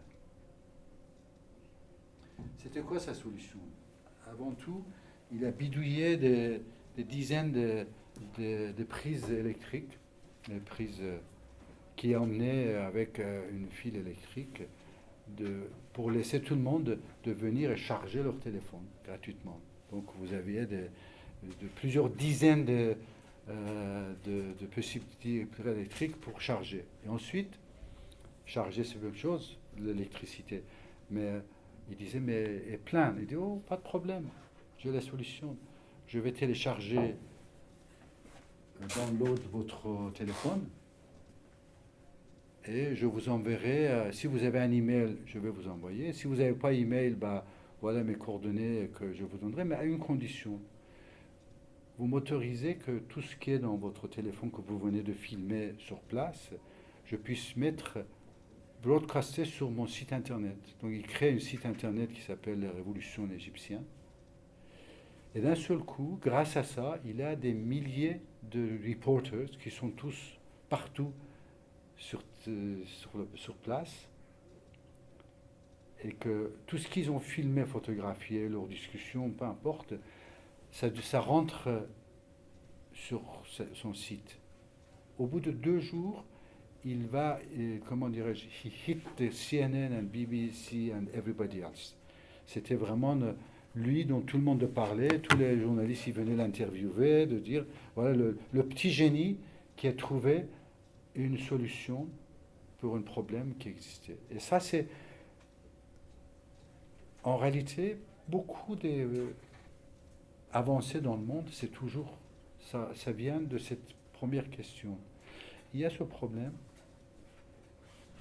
C'était quoi sa solution? Avant tout, il a bidouillé des dizaines de prises électriques, des prises qui emmenaient avec une file électrique pour laisser tout le monde de venir et charger leur téléphone gratuitement. Donc vous aviez de plusieurs dizaines de possibilités électriques pour charger. Et ensuite, charger c'est une chose, l'électricité. Mais il disait, mais est plein. Il dit, oh, pas de problème, j'ai la solution. Je vais télécharger download votre téléphone et je vous enverrai, si vous avez un email, je vais vous envoyer. Si vous n'avez pas email, bah, voilà mes coordonnées que je vous donnerai, mais à une condition. Vous m'autorisez que tout ce qui est dans votre téléphone que vous venez de filmer sur place, je puisse broadcaster sur mon site internet. Donc il crée un site internet qui s'appelle La Révolution égyptienne. Et d'un seul coup, grâce à ça, il a des milliers de reporters qui sont tous partout sur place. Et que tout ce qu'ils ont filmé, photographié, leurs discussions, peu importe, ça rentre sur son site. Au bout de 2 jours, il va, comment dirais-je, he hit the CNN and BBC and everybody else. C'était vraiment lui dont tout le monde parlait, tous les journalistes ils venaient l'interviewer, de dire, voilà le petit génie qui a trouvé une solution pour un problème qui existait. Et ça, c'est, en réalité, beaucoup des avancées dans le monde, c'est toujours, ça vient de cette première question. Il y a ce problème,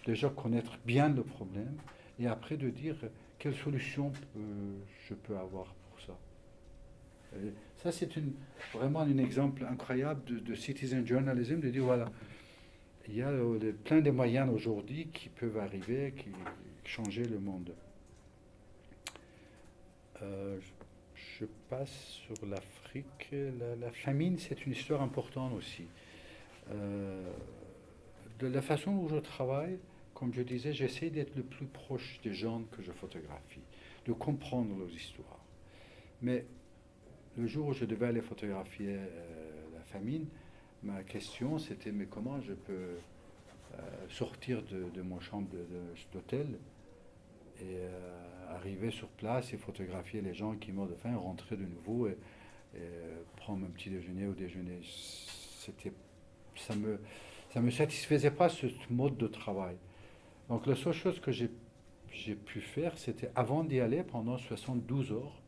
déjà connaître bien le problème, et après de dire quelle solution je peux avoir pour ça. Et ça, c'est vraiment un exemple incroyable de citizen journalism, de dire voilà, il y a plein de moyens aujourd'hui qui peuvent arriver, qui changer le monde. Je passe sur l'Afrique. La famine, c'est une histoire importante aussi. De la façon dont je travaille, comme je disais, j'essaie d'être le plus proche des gens que je photographie, de comprendre leurs histoires. Mais le jour où je devais aller photographier la famine, ma question c'était mais comment je peux sortir de mon chambre d'hôtel et arriver sur place et photographier les gens qui meurent de faim, rentrer de nouveau et prendre un petit déjeuner ou déjeuner. C'était, ça me satisfaisait pas ce mode de travail. Donc la seule chose que j'ai pu faire, c'était avant d'y aller, pendant 72 heures,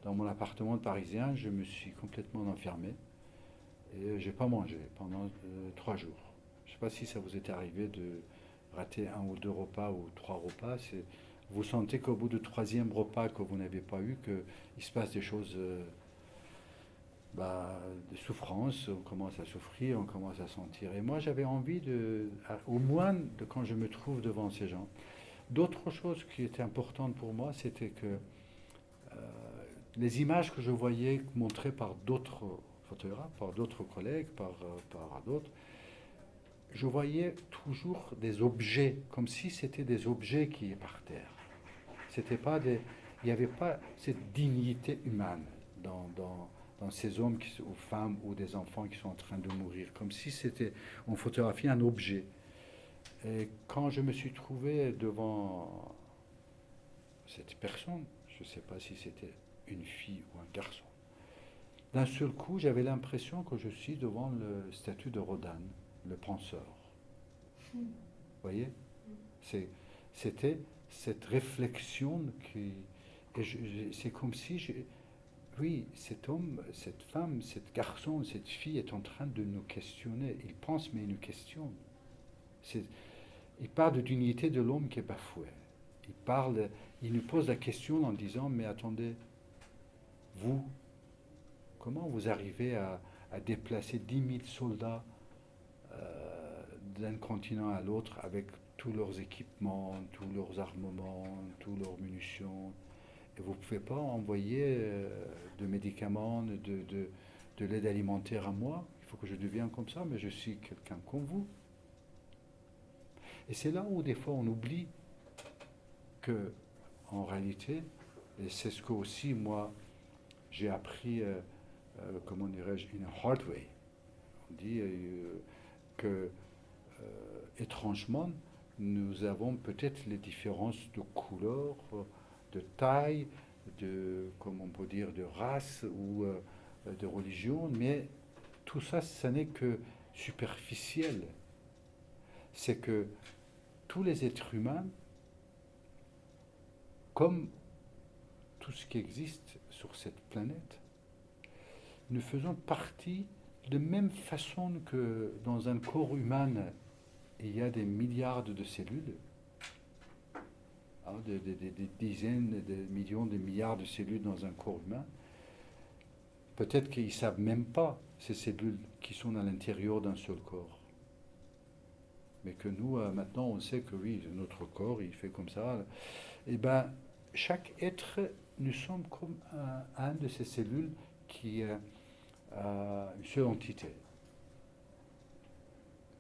dans mon appartement parisien, je me suis complètement enfermé et j'ai pas mangé pendant 3 jours. Je ne sais pas si ça vous est arrivé de rater 1 ou 2 repas ou 3 repas. Vous sentez qu'au bout du 3e repas que vous n'avez pas eu, qu'il se passe des choses, de souffrance, on commence à souffrir, on commence à sentir. Et moi, j'avais envie au moins, quand je me trouve devant ces gens. D'autres choses qui étaient importantes pour moi, c'était que les images que je voyais montrées par d'autres photographes, par d'autres collègues, par d'autres, je voyais toujours des objets, comme si c'était des objets qui étaient par terre. C'était pas il n'y avait pas cette dignité humaine dans ces hommes ou femmes ou des enfants qui sont en train de mourir, comme si on photographiait un objet. Et quand je me suis trouvé devant cette personne, je ne sais pas si c'était une fille ou un garçon, d'un seul coup, j'avais l'impression que je suis devant le statue de Rodin, le penseur. Vous voyez? C'était cette réflexion qui... c'est comme si... oui, cet homme, cette femme, cet garçon, cette fille est en train de nous questionner. Il pense, mais il nous questionne. Il parle de dignité de l'homme qui est bafoué. Il nous pose la question en disant, mais attendez, vous, comment vous arrivez à déplacer 10 000 soldats d'un continent à l'autre avec tous leurs équipements, tous leurs armements, toutes leurs munitions, et vous ne pouvez pas envoyer de médicaments, de l'aide alimentaire à moi. Il faut que je devienne comme ça, mais je suis quelqu'un comme vous. Et c'est là où des fois on oublie que, en réalité, et c'est ce que aussi moi j'ai appris, comment dirais-je, in a hard way. On dit que étrangement, nous avons peut-être les différences de couleur, de taille, comment on peut dire, de race ou de religion, mais tout ça, ça n'est que superficiel. C'est que tous les êtres humains, comme tout ce qui existe sur cette planète, nous faisons partie de même façon que dans un corps humain, il y a des milliards de cellules, des dizaines de millions, de milliards de cellules dans un corps humain. Peut-être qu'ils ne savent même pas ces cellules qui sont à l'intérieur d'un seul corps. Mais que nous, maintenant, on sait que oui, notre corps, il fait comme ça. Eh bien, chaque être, nous sommes comme un de ces cellules qui est une seule entité.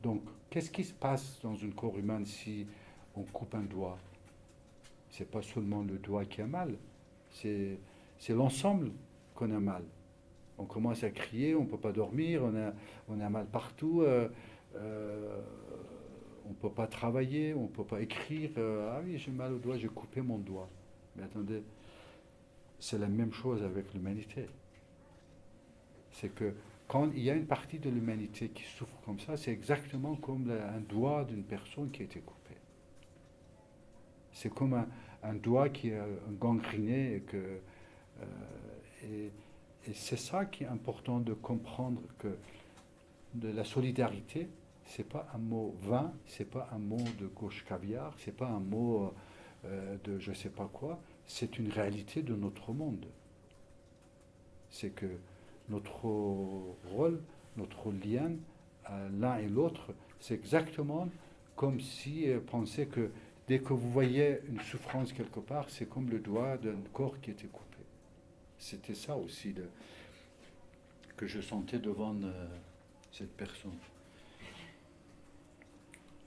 Donc, qu'est-ce qui se passe dans un corps humain si on coupe un doigt? C'est pas seulement le doigt qui a mal, c'est l'ensemble qu'on a mal. On commence à crier, on ne peut pas dormir, on a mal partout, on ne peut pas travailler, on ne peut pas écrire. Ah oui, j'ai mal au doigt, j'ai coupé mon doigt. Mais attendez, c'est la même chose avec l'humanité. C'est que quand il y a une partie de l'humanité qui souffre comme ça, c'est exactement comme un doigt d'une personne qui a été coupé. C'est comme un doigt qui est gangréné. Et c'est ça qui est important de comprendre, que de la solidarité, c'est pas un mot vain, c'est pas un mot de gauche caviar, c'est pas un mot de je sais pas quoi, c'est une réalité de notre monde. C'est que notre rôle, notre lien, l'un et l'autre, c'est exactement comme si penser que dès que vous voyez une souffrance quelque part, c'est comme le doigt d'un corps qui était coupé. C'était ça aussi que je sentais devant cette personne.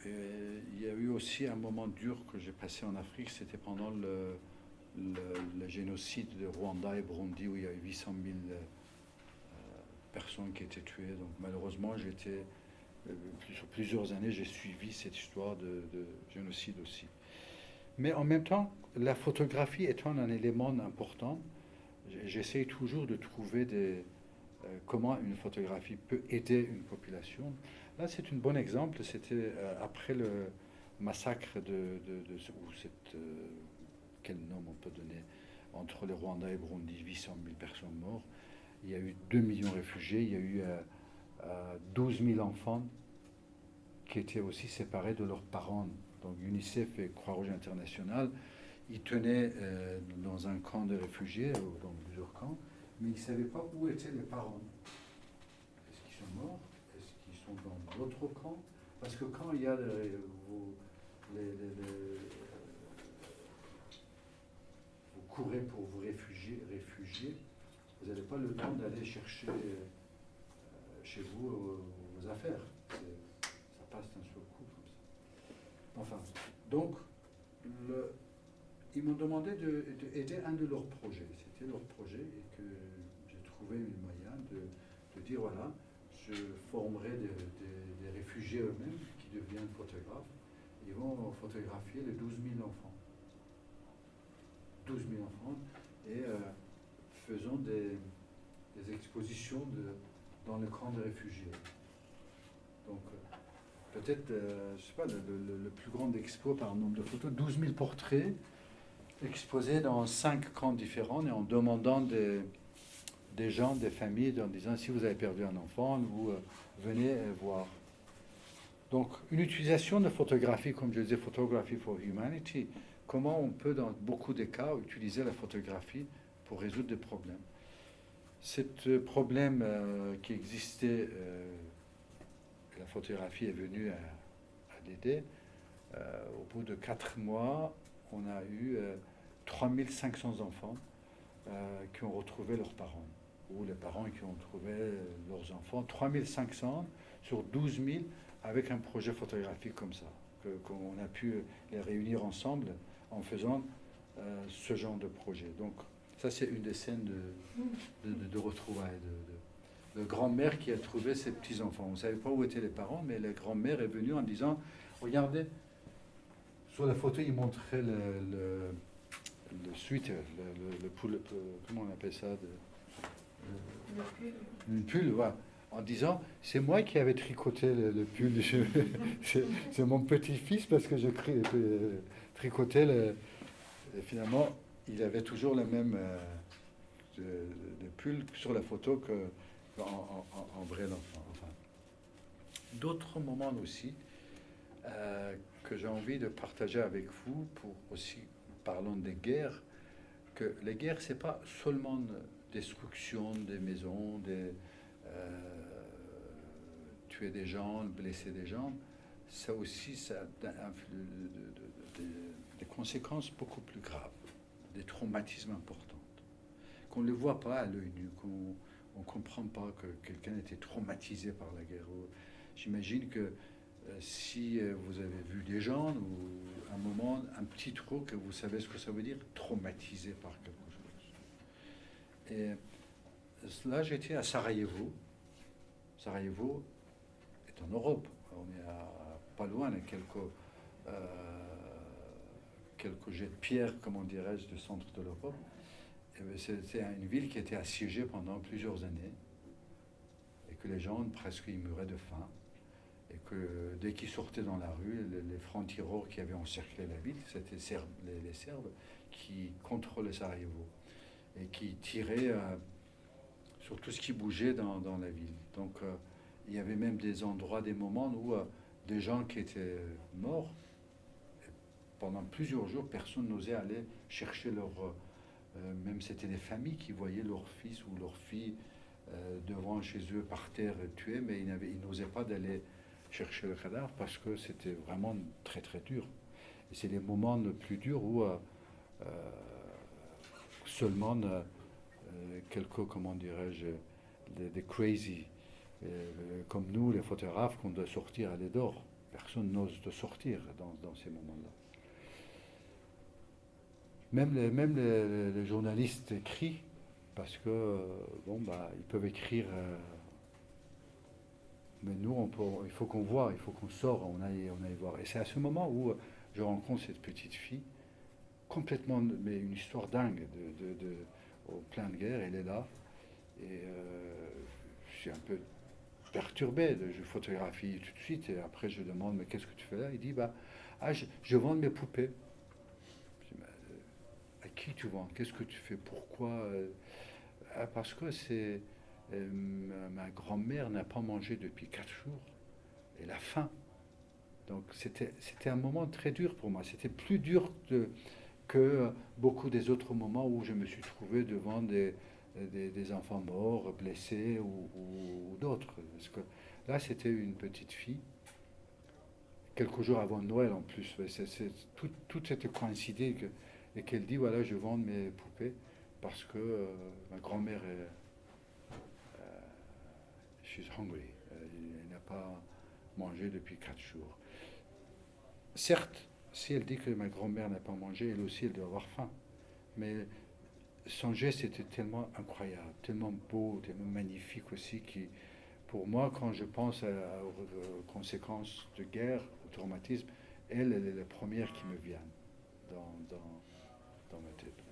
Et il y a eu aussi un moment dur que j'ai passé en Afrique, c'était pendant le génocide de Rwanda et Burundi où il y a eu 800 000 personnes qui étaient tuées. Donc malheureusement, sur plusieurs années, j'ai suivi cette histoire de génocide aussi. Mais en même temps, la photographie étant un élément important, j'essaie toujours de trouver comment une photographie peut aider une population. Là, c'est un bon exemple. C'était après le massacre quel nom on peut donner, entre le Rwanda et Burundi, 800 000 personnes mortes. Il y a eu 2 millions de réfugiés. Il y a eu 12 000 enfants qui étaient aussi séparés de leurs parents. Donc UNICEF et Croix-Rouge internationale, ils tenaient dans un camp de réfugiés, ou dans plusieurs camps, mais ils ne savaient pas où étaient les parents. Est-ce qu'ils sont morts? Est-ce qu'ils sont dans l'autre camp? Parce que quand il y a vous courez pour vous réfugier, vous n'avez pas le temps d'aller chercher chez vous vos affaires. Ça passe d'un seul coup comme ça. Enfin, donc, ils m'ont demandé d'aider un de leurs projets. C'était leur projet et que j'ai trouvé une moyen de dire, voilà, je formerai des réfugiés eux-mêmes qui deviennent photographes. Ils vont photographier les 12 000 enfants. 12 000 enfants et faisant des expositions dans le camp de réfugiés. Donc, peut-être, je sais pas, le plus grand expo par nombre de photos, 12 000 portraits exposés dans 5 camps différents et en demandant des gens, des familles, en disant si vous avez perdu un enfant, vous venez voir. Donc, une utilisation de photographie, comme je disais, Photography for Humanity, comment on peut, dans beaucoup de cas, utiliser la photographie pour résoudre des problèmes. Ce problème qui existait, la photographie est venue à l'aider. Au bout de 4 mois, on a eu 3500 enfants qui ont retrouvé leurs parents, ou les parents qui ont trouvé leurs enfants. 3500 sur 12 000 avec un projet photographique comme ça, qu'on a pu les réunir ensemble en faisant ce genre de projet. Donc ça, c'est une des scènes de retrouvailles, de grand-mère qui a trouvé ses petits-enfants. On ne savait pas où étaient les parents, mais la grand-mère est venue en disant, regardez, sur la photo, il montrait le suite, le pull, comment on appelle ça, une pull, voilà, en disant, c'est moi qui avais tricoté le pull, c'est mon petit-fils parce que je tricotais et finalement, il avait toujours le même de pull sur la photo qu'en vrai l'enfant. Enfin, d'autres moments aussi que j'ai envie de partager avec vous, pour aussi, parlons des guerres, que les guerres, c'est pas seulement destruction des maisons, tuer des gens, blesser des gens, ça aussi, ça a des conséquences beaucoup plus graves, des traumatismes importants, qu'on ne les voit pas à l'œil nu, qu'on ne comprend pas que quelqu'un était traumatisé par la guerre. J'imagine que si vous avez vu des gens, ou un moment, un petit trou, que vous savez ce que ça veut dire, traumatisé par quelque chose. Et là, j'étais à Sarajevo. Sarajevo est en Europe. On est pas loin, à quelques jets de pierre, comment dirais-je, du centre de l'Europe. C'était une ville qui était assiégée pendant plusieurs années et que les gens presque ils mouraient de faim. Et que dès qu'ils sortaient dans la rue, les francs-tireurs qui avaient encerclé la ville, c'était les Serbes qui contrôlaient Sarajevo et qui tiraient sur tout ce qui bougeait dans la ville. Donc il y avait même des endroits, des moments où des gens qui étaient morts, et pendant plusieurs jours, personne n'osait aller chercher leur... même c'était des familles qui voyaient leur fils ou leur fille devant chez eux par terre tués, mais ils n'osaient pas d'aller chercher le cadavre parce que c'était vraiment très très dur. Et c'est les moments les plus durs où seulement quelques, comment dirais-je, des crazy, comme nous les photographes, qu'on doit sortir aller dehors. Personne n'ose de sortir dans ces moments-là. même les journalistes écrivent parce que, bon, bah, ils peuvent écrire, mais nous, il faut qu'on voit, il faut qu'on sort, on aille voir. Et c'est à ce moment où je rencontre cette petite fille, complètement, mais une histoire dingue, au plein de guerre, elle est là. Et je suis un peu perturbé, je photographie tout de suite, et après je demande, mais qu'est-ce que tu fais là? Il dit, bah, je vends mes poupées. Je dis, à qui tu vends? Qu'est-ce que tu fais? Pourquoi? Parce que ma grand-mère n'a pas mangé depuis 4 jours, et la faim. Donc c'était un moment très dur pour moi. C'était plus dur que beaucoup des autres moments où je me suis trouvé devant des enfants morts, blessés ou d'autres. Parce que là, c'était une petite fille, quelques jours avant Noël en plus. Tout était coïncidé et qu'elle dit, voilà, je vends mes poupées parce que ma grand-mère she's hungry. Elle n'a pas mangé depuis 4 jours. Certes, si elle dit que ma grand-mère n'a pas mangé, elle aussi, elle doit avoir faim. Mais son geste était tellement incroyable, tellement beau, tellement magnifique aussi, qui, pour moi, quand je pense aux conséquences de guerre, au traumatisme, elle est la première qui me vient dans ma tête.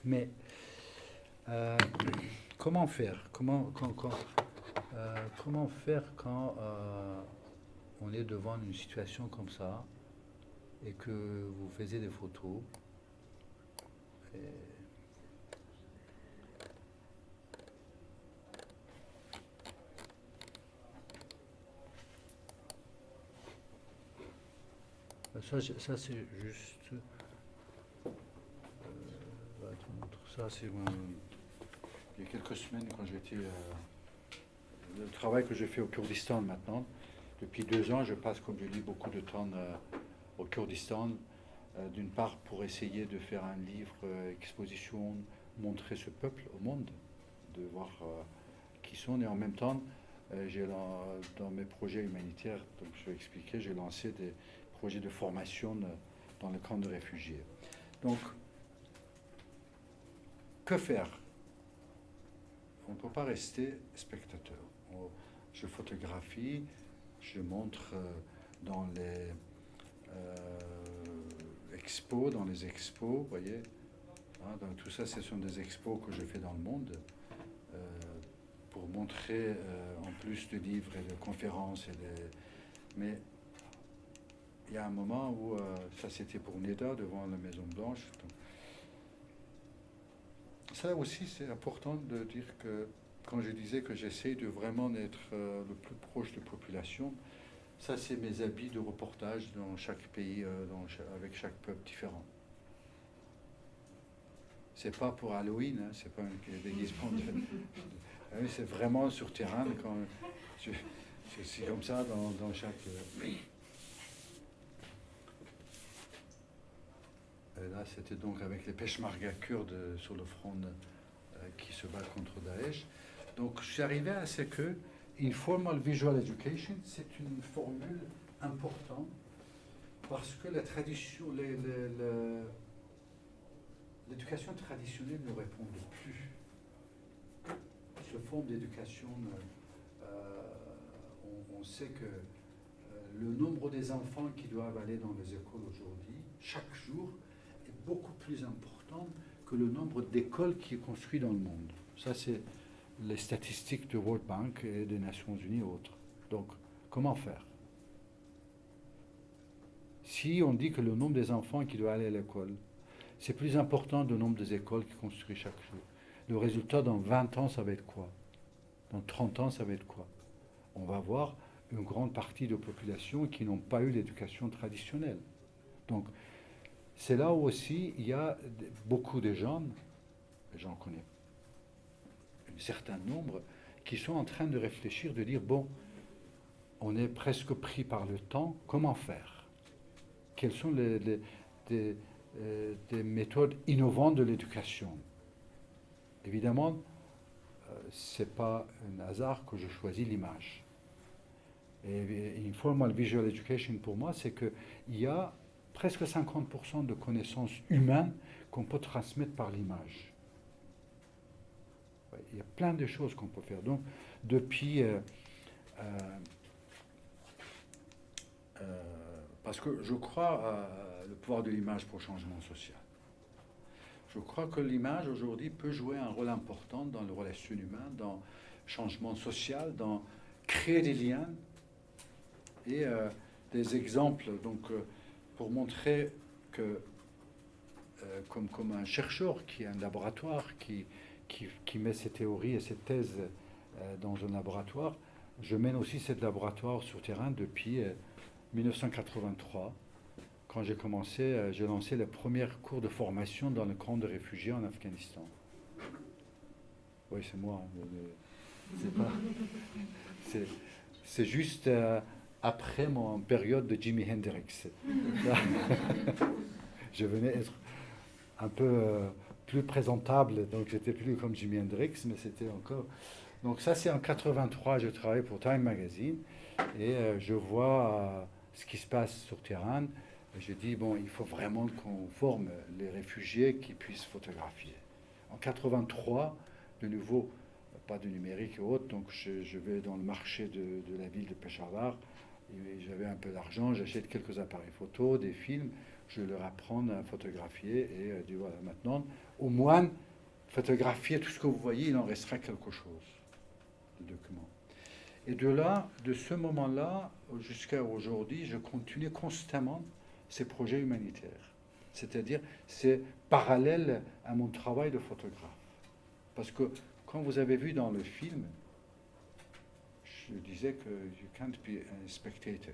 Mais comment faire comment faire quand on est devant une situation comme ça et que vous faisiez des photos et ça c'est juste ça c'est il y a quelques semaines quand j'étais le travail que je fais au Kurdistan maintenant. Depuis 2 ans, je passe, comme je dis, beaucoup de temps au Kurdistan. D'une part, pour essayer de faire un livre, exposition, montrer ce peuple au monde, de voir qui sont. Et en même temps, dans mes projets humanitaires, donc je vais expliquer, j'ai lancé des projets de formation dans le camp de réfugiés. Donc, que faire? On ne peut pas rester spectateur. Je photographie, je montre dans les expos, vous voyez. Hein, donc tout ça, ce sont des expos que je fais dans le monde pour montrer, en plus de livres et de conférences. Mais il y a un moment où, ça c'était pour Neda, devant la Maison Blanche. Donc, ça aussi, c'est important de dire que quand je disais que j'essaye de vraiment être le plus proche de la population, ça c'est mes habits de reportage dans chaque pays, avec chaque peuple différent. C'est pas pour Halloween, hein, c'est pas un déguisement c'est vraiment sur terrain, quand c'est comme ça dans chaque pays. Et là, c'était donc avec les Peshmerga kurdes sur le front qui se battent contre Daesh. Donc, je suis arrivé à ce que Informal Visual Education, c'est une formule importante parce que la tradition, l'éducation traditionnelle ne répond plus. Ce forme d'éducation, on sait que le nombre des enfants qui doivent aller dans les écoles aujourd'hui, chaque jour, est beaucoup plus important que le nombre d'écoles qui est construit dans le monde. Ça, c'est les statistiques de World Bank et des Nations Unies et autres. Donc, comment faire? Si on dit que le nombre des enfants qui doivent aller à l'école, c'est plus important que le nombre des écoles qui construisent chaque jour. Le résultat, dans 20 ans, ça va être quoi? Dans 30 ans, ça va être quoi? On va avoir une grande partie de la population qui n'ont pas eu l'éducation traditionnelle. Donc, c'est là où aussi il y a beaucoup de gens, j'en connais un certain nombre, qui sont en train de réfléchir, de dire, bon, on est presque pris par le temps, comment faire? Quelles sont des méthodes innovantes de l'éducation? Évidemment, ce n'est pas un hasard que je choisis l'image. Et Informal Visual Education, pour moi, c'est qu'il y a presque 50% de connaissances humaines qu'on peut transmettre par l'image. Ouais, il y a plein de choses qu'on peut faire. Donc, depuis... parce que je crois à le pouvoir de l'image pour le changement social. Je crois que l'image aujourd'hui peut jouer un rôle important dans les relations humaines, dans le changement social, dans créer des liens et des exemples. Donc, pour montrer que, comme un chercheur qui a un laboratoire, qui met ses théories et ses thèses dans un laboratoire, je mène aussi ce laboratoire sur terrain depuis 1983. Quand j'ai commencé, j'ai lancé le premier cours de formation dans le camp de réfugiés en Afghanistan. Oui, c'est moi. C'est pas. C'est juste après mon période de Jimi Hendrix. Je venais être un peu plus présentable, donc j'étais plus comme Jimi Hendrix, mais c'était encore. Donc ça, c'est en 83, je travaille pour Time Magazine et je vois ce qui se passe sur terrain. Je dis, bon, il faut vraiment qu'on forme les réfugiés qui puissent photographier. En 83, de nouveau, pas de numérique et autres, donc je vais dans le marché de la ville de Peshawar, et j'avais un peu d'argent, j'achète quelques appareils photo, des films, je leur apprends à photographier, et je dis, voilà, maintenant, au moins, photographier tout ce que vous voyez, il en restera quelque chose, de documents. Et de là, de ce moment-là, jusqu'à aujourd'hui, je continue constamment ces projets humanitaires. C'est-à-dire, c'est parallèle à mon travail de photographe. Parce que, quand vous avez vu dans le film, je disais que you can't be a spectator.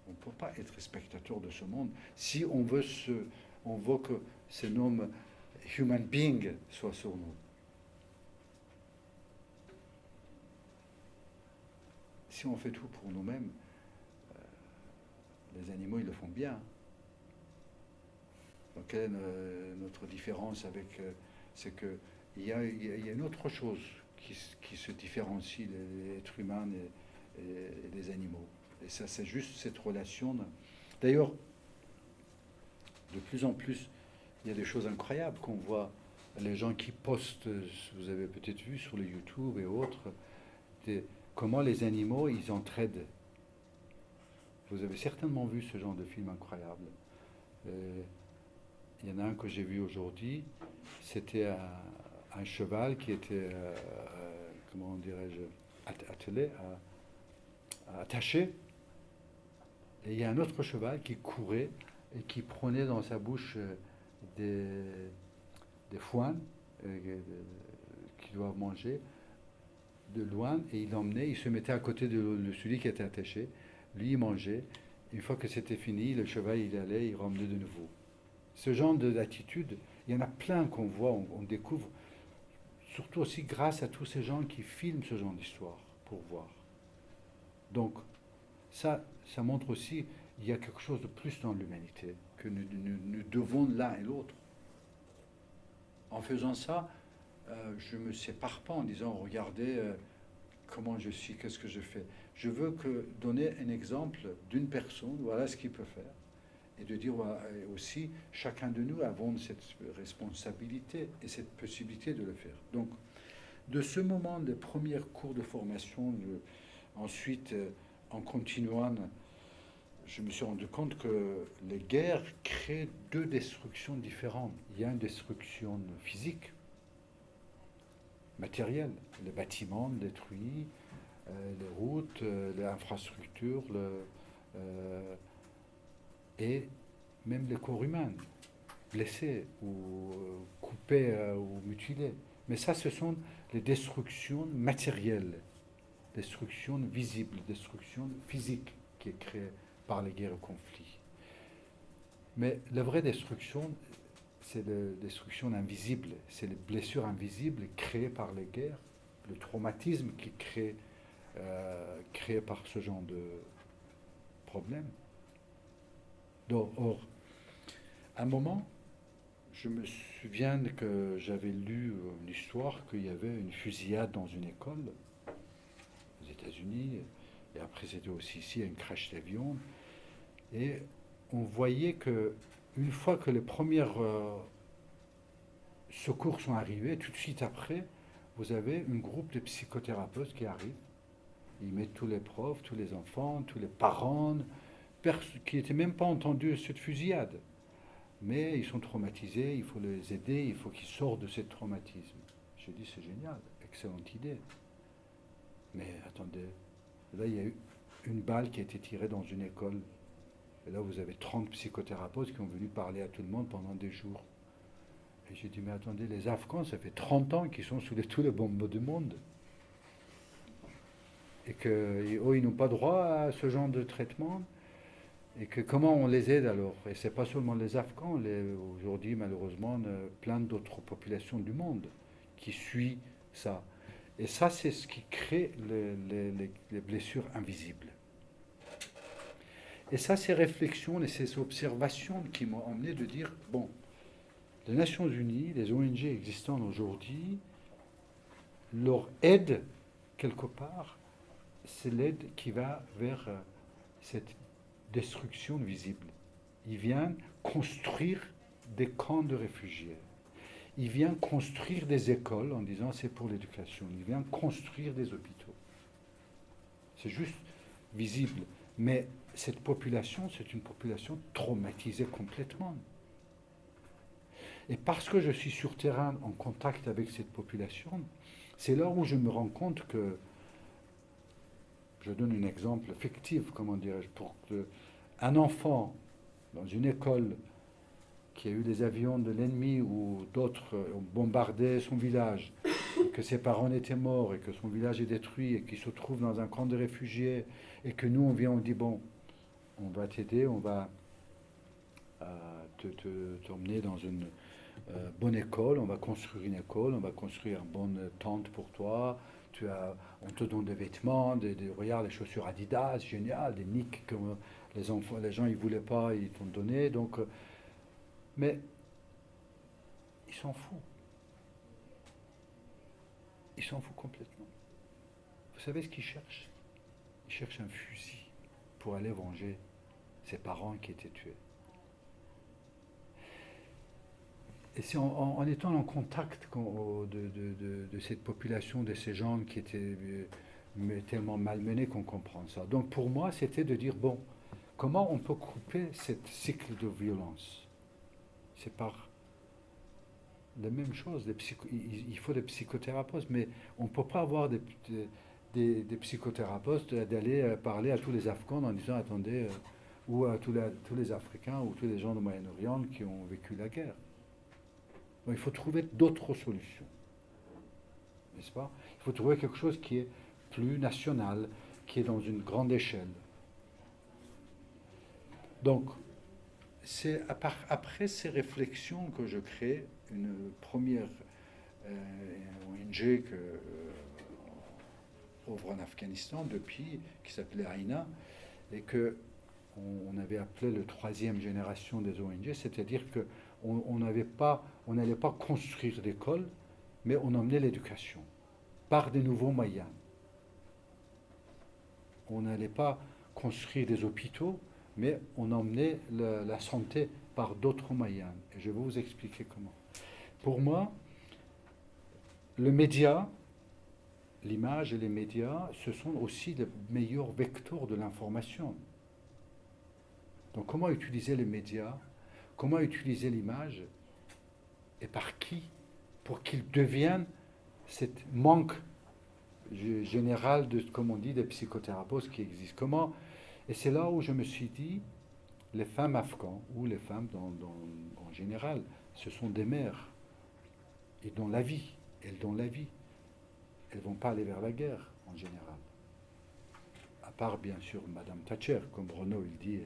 On ne peut pas être spectateur de ce monde si on veut que ce nom human being soit sur nous. Si on fait tout pour nous-mêmes, les animaux, ils le font bien. Donc, quelle est notre différence avec... c'est qu'il y a une autre chose qui se différencie les êtres humains et les animaux. Et ça, c'est juste cette relation. D'ailleurs, de plus en plus, il y a des choses incroyables qu'on voit. Les gens qui postent, vous avez peut-être vu sur le YouTube et autres, comment les animaux, ils entraident. Vous avez certainement vu ce genre de film incroyable. Il y en a un que j'ai vu aujourd'hui, c'était un cheval qui était, comment dirais-je, attelé, attaché. Et il y a un autre cheval qui courait et qui prenait dans sa bouche des foins qu'ils doivent manger de loin, et il l'emmenait, il se mettait à côté de celui qui était attaché. Lui, il mangeait. Une fois que c'était fini, le cheval, il allait, il ramenait de nouveau. Ce genre d'attitude, il y en a plein qu'on voit, on découvre, surtout aussi grâce à tous ces gens qui filment ce genre d'histoire pour voir. Donc, ça montre aussi qu'il y a quelque chose de plus dans l'humanité, que nous devons l'un et l'autre. En faisant ça, je ne me sépare pas en disant, regardez comment je suis, qu'est-ce que je fais. Je veux donner un exemple d'une personne, voilà ce qu'il peut faire. Et de dire aussi, chacun de nous avons cette responsabilité et cette possibilité de le faire. Donc, de ce moment des premiers cours de formation, ensuite, en continuant, je me suis rendu compte que les guerres créent deux destructions différentes. Il y a une destruction physique, matérielle, les bâtiments détruits, les routes, les infrastructures, et même les corps humains, blessés ou coupés ou mutilés. Mais ça, ce sont les destructions matérielles, destructions visibles, destructions physiques qui est créée par les guerres et conflits. Mais la vraie destruction, c'est la destruction invisible, c'est les blessures invisibles créées par les guerres, le traumatisme qui est créé par ce genre de problème. Or, à un moment, je me souviens que j'avais lu une histoire qu'il y avait une fusillade dans une école aux États-Unis, et après c'était aussi ici un crash d'avion, et on voyait que une fois que les premières secours sont arrivés, tout de suite après, vous avez un groupe de psychothérapeutes qui arrivent. Ils mettent tous les profs, tous les enfants, tous les parents, qui n'étaient même pas entendus cette fusillade. Mais ils sont traumatisés, il faut les aider, il faut qu'ils sortent de ce traumatisme. Je dis, c'est génial, excellente idée. Mais attendez, là il y a eu une balle qui a été tirée dans une école. Et là vous avez 30 psychothérapeutes qui ont venu parler à tout le monde pendant des jours. Et j'ai dit, mais attendez, les Afghans, ça fait 30 ans qu'ils sont sous tous les bombes du monde. Et qu'ils n'ont pas droit à ce genre de traitement. Et que comment on les aide alors? Et ce n'est pas seulement les Afghans, aujourd'hui malheureusement plein d'autres populations du monde qui suivent ça. Et ça c'est ce qui crée les blessures invisibles. Et ça, ces réflexions et ces observations qui m'ont emmené de dire, bon, les Nations Unies, les ONG existantes aujourd'hui, leur aide, quelque part, c'est l'aide qui va vers cette destruction visible. Ils viennent construire des camps de réfugiés. Ils viennent construire des écoles en disant c'est pour l'éducation. Ils viennent construire des hôpitaux. C'est juste visible. Mais cette population, c'est une population traumatisée complètement. Et parce que je suis sur terrain en contact avec cette population, c'est là où je me rends compte que, je donne un exemple fictif, comment dirais-je, pour qu'un enfant dans une école qui a eu des avions de l'ennemi ou d'autres ont bombardé son village, et que ses parents étaient morts et que son village est détruit et qu'il se trouve dans un camp de réfugiés et que nous on vient, on dit bon, on va t'aider, on va t'emmener dans une bonne école, on va construire une école, on va construire une bonne tente pour toi, on te donne des vêtements, regarde les chaussures Adidas, génial, des nicks que les gens ils voulaient pas, ils t'ont donné, donc mais ils s'en foutent. Ils s'en foutent complètement. Vous savez ce qu'ils cherchent? Ils cherchent un fusil pour aller venger ses parents qui étaient tués. Et c'est en étant en contact de cette population, de ces gens qui étaient tellement malmenés qu'on comprend ça. Donc pour moi, c'était de dire, bon, comment on peut couper ce cycle de violence? C'est par la même chose. Il faut des psychothérapeutes, mais on ne peut pas avoir des psychothérapeutes d'aller parler à tous les Afghans en disant, attendez, ou à tous les Africains ou tous les gens du Moyen-Orient qui ont vécu la guerre. Donc, il faut trouver d'autres solutions, n'est-ce pas? Il faut trouver quelque chose qui est plus national, qui est dans une grande échelle. Donc, c'est après ces réflexions que je crée une première ONG que ouvre en Afghanistan depuis, qui s'appelait AINA, et que on avait appelé le troisième génération des ONG, c'est-à-dire que on n'allait pas construire d'écoles, mais on emmenait l'éducation par des nouveaux moyens. On n'allait pas construire des hôpitaux, mais on emmenait la santé par d'autres moyens. Et je vais vous expliquer comment. Pour moi, le média, l'image et les médias, ce sont aussi les meilleurs vecteurs de l'information. Donc comment utiliser les médias, comment utiliser l'image, et par qui, pour qu'ils deviennent cette manque général comme on dit, des psychothérapeutes qui existent. Comment? Et c'est là où je me suis dit, les femmes afghanes, ou les femmes en général, ce sont des mères. Elles donnent la vie. Elles donnent la vie. Elles ne vont pas aller vers la guerre, en général. À part, bien sûr, Madame Thatcher, comme Renaud il dit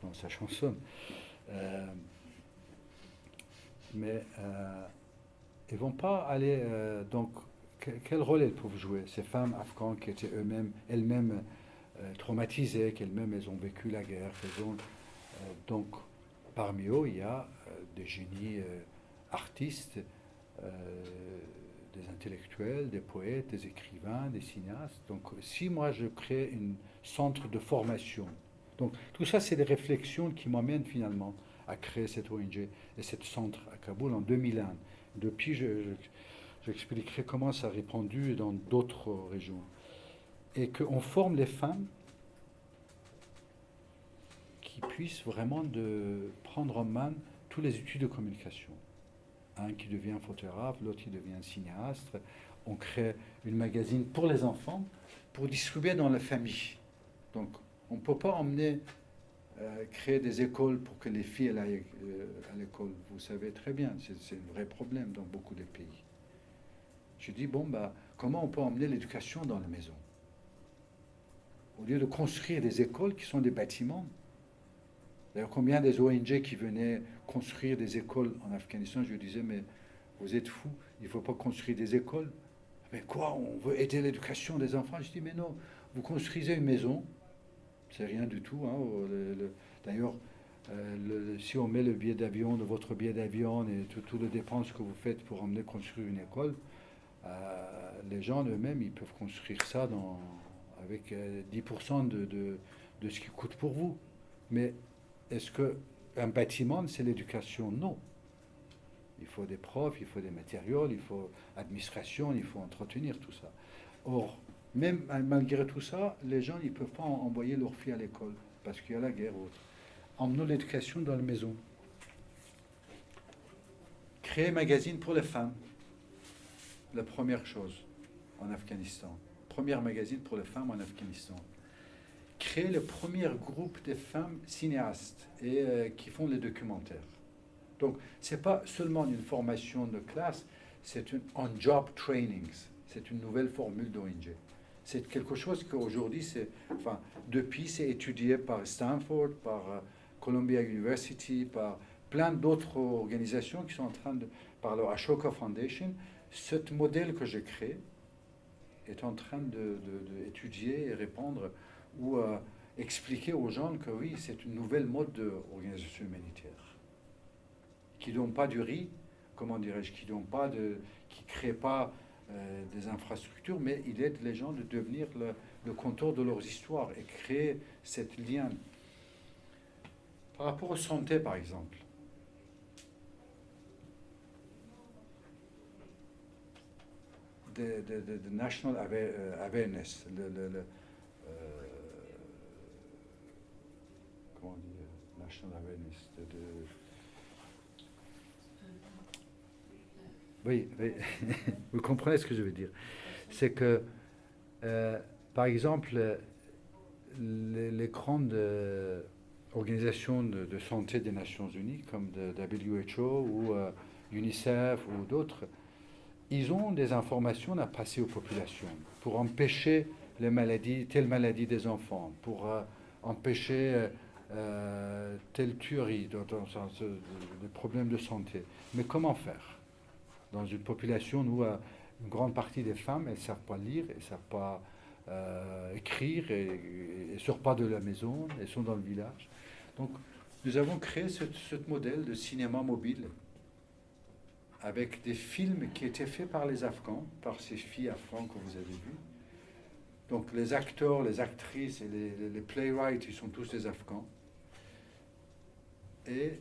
dans sa chanson. Mais elles ne vont pas aller... donc, quel rôle elles peuvent jouer? Ces femmes afghanes qui étaient elles-mêmes traumatisées, qu'elles-mêmes elles ont vécu la guerre. Donc, parmi eux, il y a des génies artistes, des intellectuels, des poètes, des écrivains, des cinéastes. Donc, si moi je crée un centre de formation Donc tout ça, c'est des réflexions qui m'amènent finalement à créer cette ONG et ce centre à Kaboul en 2001. Depuis, j'expliquerai comment ça a répandu dans d'autres régions. Et qu'on forme les femmes qui puissent vraiment de prendre en main tous les études de communication. Un qui devient photographe, l'autre qui devient cinéaste. On crée une magazine pour les enfants, pour distribuer dans la famille. Donc, on ne peut pas emmener, créer des écoles pour que les filles aillent à l'école. Vous savez très bien, c'est un vrai problème dans beaucoup de pays. Je dis, bon, comment on peut emmener l'éducation dans la maison? Au lieu de construire des écoles qui sont des bâtiments. D'ailleurs, combien des ONG qui venaient construire des écoles en Afghanistan, je disais, mais vous êtes fous, il ne faut pas construire des écoles. Mais quoi, on veut aider l'éducation des enfants? Je dis, mais non, vous construisez une maison, c'est rien du tout. Hein, d'ailleurs, si on met le billet d'avion, de votre billet d'avion et toutes les dépenses que vous faites pour emmener construire une école, les gens eux-mêmes, ils peuvent construire ça avec 10% de ce qui coûte pour vous. Mais est-ce qu'un bâtiment, c'est l'éducation? Non. Il faut des profs, il faut des matériaux, il faut administration, il faut entretenir tout ça. Or, même malgré tout ça, les gens ne peuvent pas envoyer leurs filles à l'école parce qu'il y a la guerre ou autre. Emmenons l'éducation dans la maison. Créer un magazine pour les femmes. La première chose en Afghanistan. Premier magazine pour les femmes en Afghanistan. Créer le premier groupe de femmes cinéastes et qui font les documentaires. Donc, ce n'est pas seulement une formation de classe, c'est un on-job training. C'est une nouvelle formule d'ONG. C'est quelque chose qu'aujourd'hui, depuis, c'est étudié par Stanford, par Columbia University, par plein d'autres organisations qui sont en train de, par le Ashoka Foundation. Ce modèle que j'ai créé est en train d'étudier et répondre ou expliquer aux gens que oui, c'est une nouvelle mode d'organisation humanitaire qui ne donne pas du riz, comment dirais-je, qui ne crée pas des infrastructures, mais il aide les gens de devenir le contour de leurs histoires et créer cette lien. Par rapport aux santé, par exemple, the national awareness, comment on dit, national awareness, oui, vous comprenez ce que je veux dire. C'est que, par exemple, les grandes organisations de santé des Nations Unies, comme WHO ou UNICEF ou d'autres, ils ont des informations à passer aux populations pour empêcher les maladies, telle maladie des enfants, pour empêcher telle tuerie, des problèmes de santé. Mais comment faire? Dans une population où une grande partie des femmes, elles ne savent pas lire, elles ne savent pas écrire, et ne sortent pas de la maison, elles sont dans le village. Donc, nous avons créé ce modèle de cinéma mobile avec des films qui étaient faits par les Afghans, par ces filles afghans que vous avez vues. Donc, les acteurs, les actrices et les playwrights, ils sont tous des Afghans. Et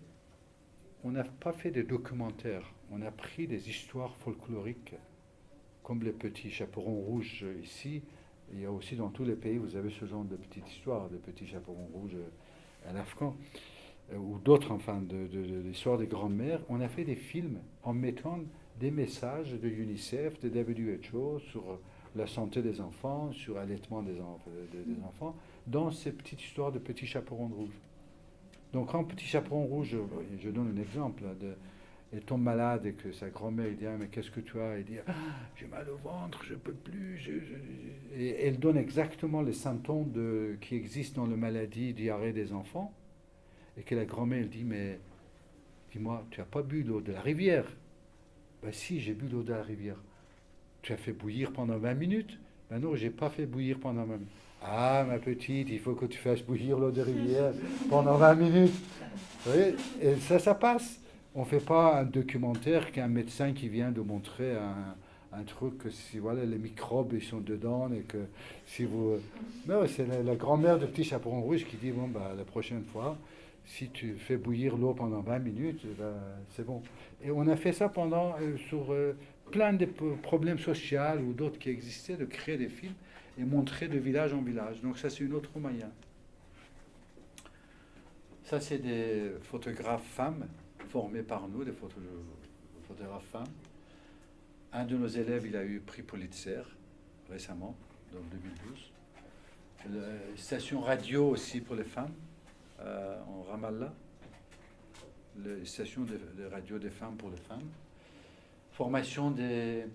on n'a pas fait des documentaires, on a pris des histoires folkloriques, comme les petits chaperons rouges ici. Il y a aussi dans tous les pays, vous avez ce genre de petites histoires, de petits chaperons rouges à l'afghan, ou d'autres, enfin, de l'histoire des grands-mères. On a fait des films en mettant des messages de UNICEF, de WHO sur la santé des enfants, sur l'allaitement des enfants, dans ces petites histoires de petits chaperons rouges. Donc, quand petit chaperon rouge, je donne un exemple, il tombe malade et que sa grand-mère dit « Ah, mais qu'est-ce que tu as ?» Il dit ah, « J'ai mal au ventre, je ne peux plus. » Et elle donne exactement les symptômes qui existent dans la maladie diarrhée des enfants. Et que la grand-mère elle dit « Mais dis-moi, tu n'as pas bu l'eau de la rivière ?» « Ben si, j'ai bu l'eau de la rivière. » « Tu as fait bouillir pendant 20 minutes ?» « Ben non, je n'ai pas fait bouillir pendant 20 minutes. » « Ah, ma petite, il faut que tu fasses bouillir l'eau de rivière pendant 20 minutes. » Vous voyez, et ça passe. On ne fait pas un documentaire qu'un médecin qui vient de montrer un truc que si voilà, les microbes ils sont dedans et que si vous... Non, c'est la grand-mère de Petit Chaperon Rouge qui dit, bon, bah, la prochaine fois, si tu fais bouillir l'eau pendant 20 minutes, ben, c'est bon. Et on a fait ça pendant, sur plein de problèmes sociaux ou d'autres qui existaient, de créer des films et montrer de village en village. Donc ça, c'est une autre moyen. Ça, c'est des photographes femmes formés par nous, des photographes femmes. Un de nos élèves, il a eu prix Pulitzer récemment, en 2012. La station radio aussi pour les femmes, en Ramallah. La station de radio des femmes pour les femmes. Formation des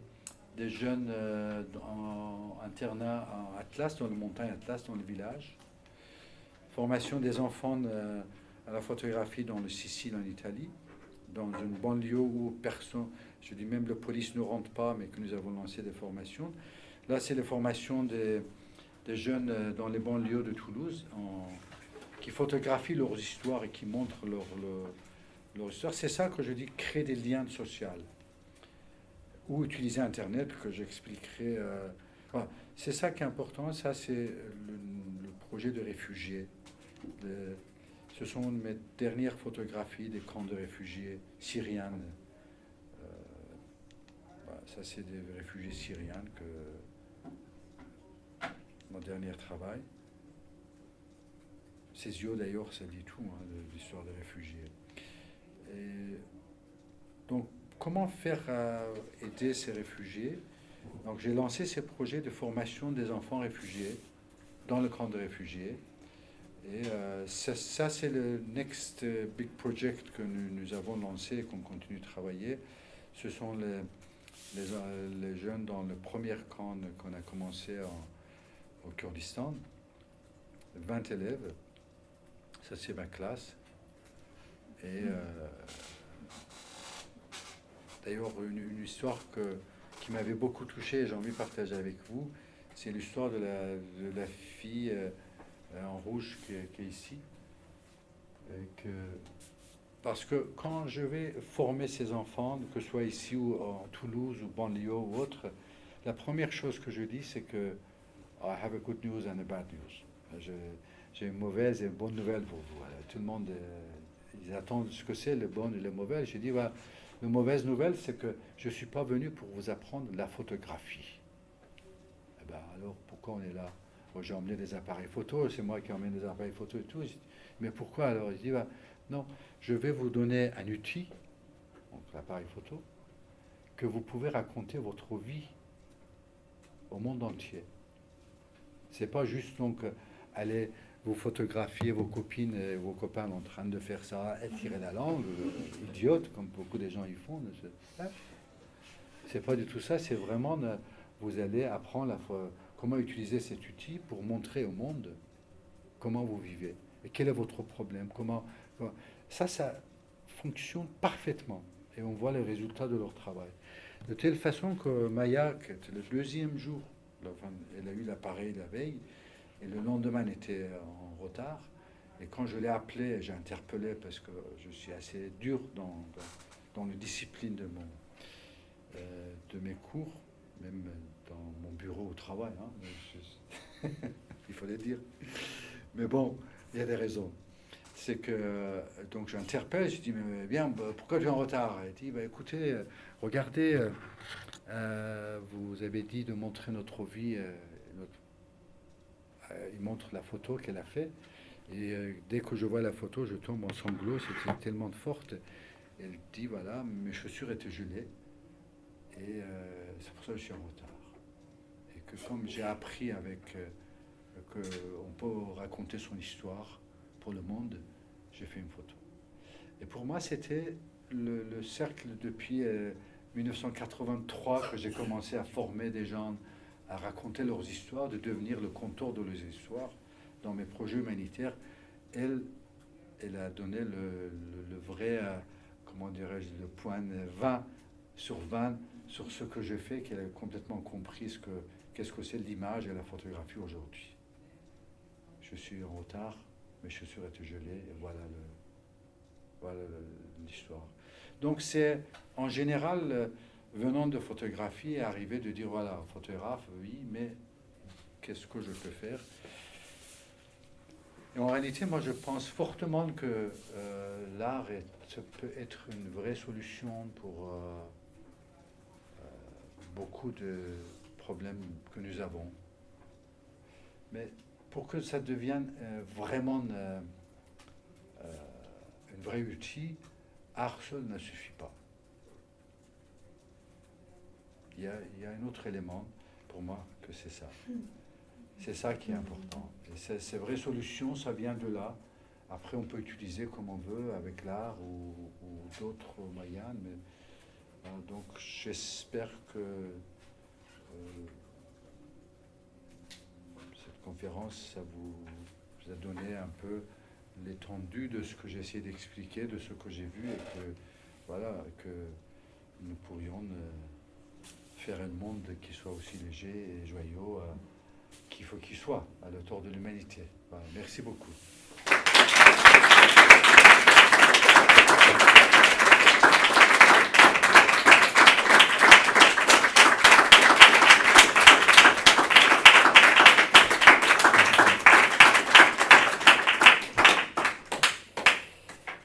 jeunes en internat en Atlas, dans les montagnes Atlas, dans le village. Formation des enfants à la photographie dans le Sicile, en Italie, dans une banlieue où personne, je dis même la police ne rentre pas, mais que nous avons lancé des formations. Là, c'est les formations des jeunes dans les banlieues de Toulouse qui photographient leurs histoires et qui montrent leur histoire. C'est ça que je dis, créer des liens sociaux. Ou utiliser Internet, que j'expliquerai. Voilà. C'est ça qui est important. Ça, c'est le projet de réfugiés. Ce sont mes dernières photographies des camps de réfugiés syriens. Voilà, ça, c'est des réfugiés syriens que mon dernier travail. Césio, d'ailleurs, ça dit tout, hein, de l'histoire des réfugiés. Et donc, comment faire aider ces réfugiés? Donc, j'ai lancé ces projets de formation des enfants réfugiés dans le camp de réfugiés. Et ça, c'est le next big project que nous avons lancé et qu'on continue de travailler. Ce sont les jeunes dans le premier camp qu'on a commencé au Kurdistan. 20 élèves. Ça, c'est ma classe. Et d'ailleurs, une histoire qui m'avait beaucoup touché et j'ai envie de partager avec vous, c'est l'histoire de la fille en rouge qui est ici. Parce que quand je vais former ces enfants, que ce soit ici ou en Toulouse ou banlieue ou autre, la première chose que je dis, c'est que I have a good news and a bad news. J'ai une mauvaise et une bonne nouvelle pour vous. Voilà. Tout le monde, ils attendent ce que c'est, le bon et le mauvais. J'ai dit, voilà, la mauvaise nouvelle, c'est que je ne suis pas venu pour vous apprendre la photographie. Eh ben, alors, pourquoi on est là? Moi, j'ai emmené des appareils photo, c'est moi qui emmène des appareils photo et tout. Mais pourquoi alors? Il dit, bah, non, je vais vous donner un outil, donc l'appareil photo, que vous pouvez raconter votre vie au monde entier. C'est pas juste donc aller vous photographier vos copines et vos copains en train de faire ça, étirer la langue, idiote, comme beaucoup de gens y font. C'est pas du tout ça, c'est vraiment, vous allez apprendre comment utiliser cet outil pour montrer au monde comment vous vivez et quel est votre problème. Ça fonctionne parfaitement et on voit les résultats de leur travail. De telle façon que Maya, qui était le deuxième jour, elle a eu l'appareil la veille, et le lendemain, elle était en retard. Et quand je l'ai appelée, j'ai interpellé parce que je suis assez dur dans la discipline de mes cours, même dans mon bureau au travail. Hein, il faut le dire. Mais bon, il y a des raisons. C'est que, donc j'interpelle, je dis, mais bien, pourquoi tu es en retard? Elle dit, bah, écoutez, regardez, vous avez dit de montrer notre vie, il montre la photo qu'elle a fait et dès que je vois la photo je tombe en sanglots, c'était tellement forte. Elle dit voilà, mes chaussures étaient gelées et c'est pour ça que je suis en retard et que comme j'ai appris avec qu'on peut raconter son histoire pour le monde, j'ai fait une photo. Et pour moi c'était le cercle depuis 1983 que j'ai commencé à former des gens à raconter leurs histoires, de devenir le contour de leurs histoires dans mes projets humanitaires. Elle a donné le vrai, comment dirais-je, le point 20 sur 20 sur ce que je fais, qu'elle a complètement compris qu'est-ce que c'est l'image et la photographie aujourd'hui. Je suis en retard, mes chaussures étaient gelées, et voilà l'histoire. Donc c'est, en général, venant de photographie et arriver de dire, voilà, photographe, oui, mais qu'est-ce que je peux faire? Et en réalité, moi, je pense fortement que l'art peut être une vraie solution pour beaucoup de problèmes que nous avons. Mais pour que ça devienne vraiment un vrai outil, art seul ne suffit pas. Il y a un autre élément pour moi que c'est ça. C'est ça qui est important. Et ces vraies solutions, ça vient de là. Après, on peut utiliser comme on veut avec l'art ou d'autres moyens. Mais, donc, j'espère que cette conférence, ça vous a donné un peu l'étendue de ce que j'ai essayé d'expliquer, de ce que j'ai vu, et que, voilà, que nous pourrions faire un monde qui soit aussi léger et joyeux qu'il faut qu'il soit à la hauteur de l'humanité. Voilà, merci beaucoup.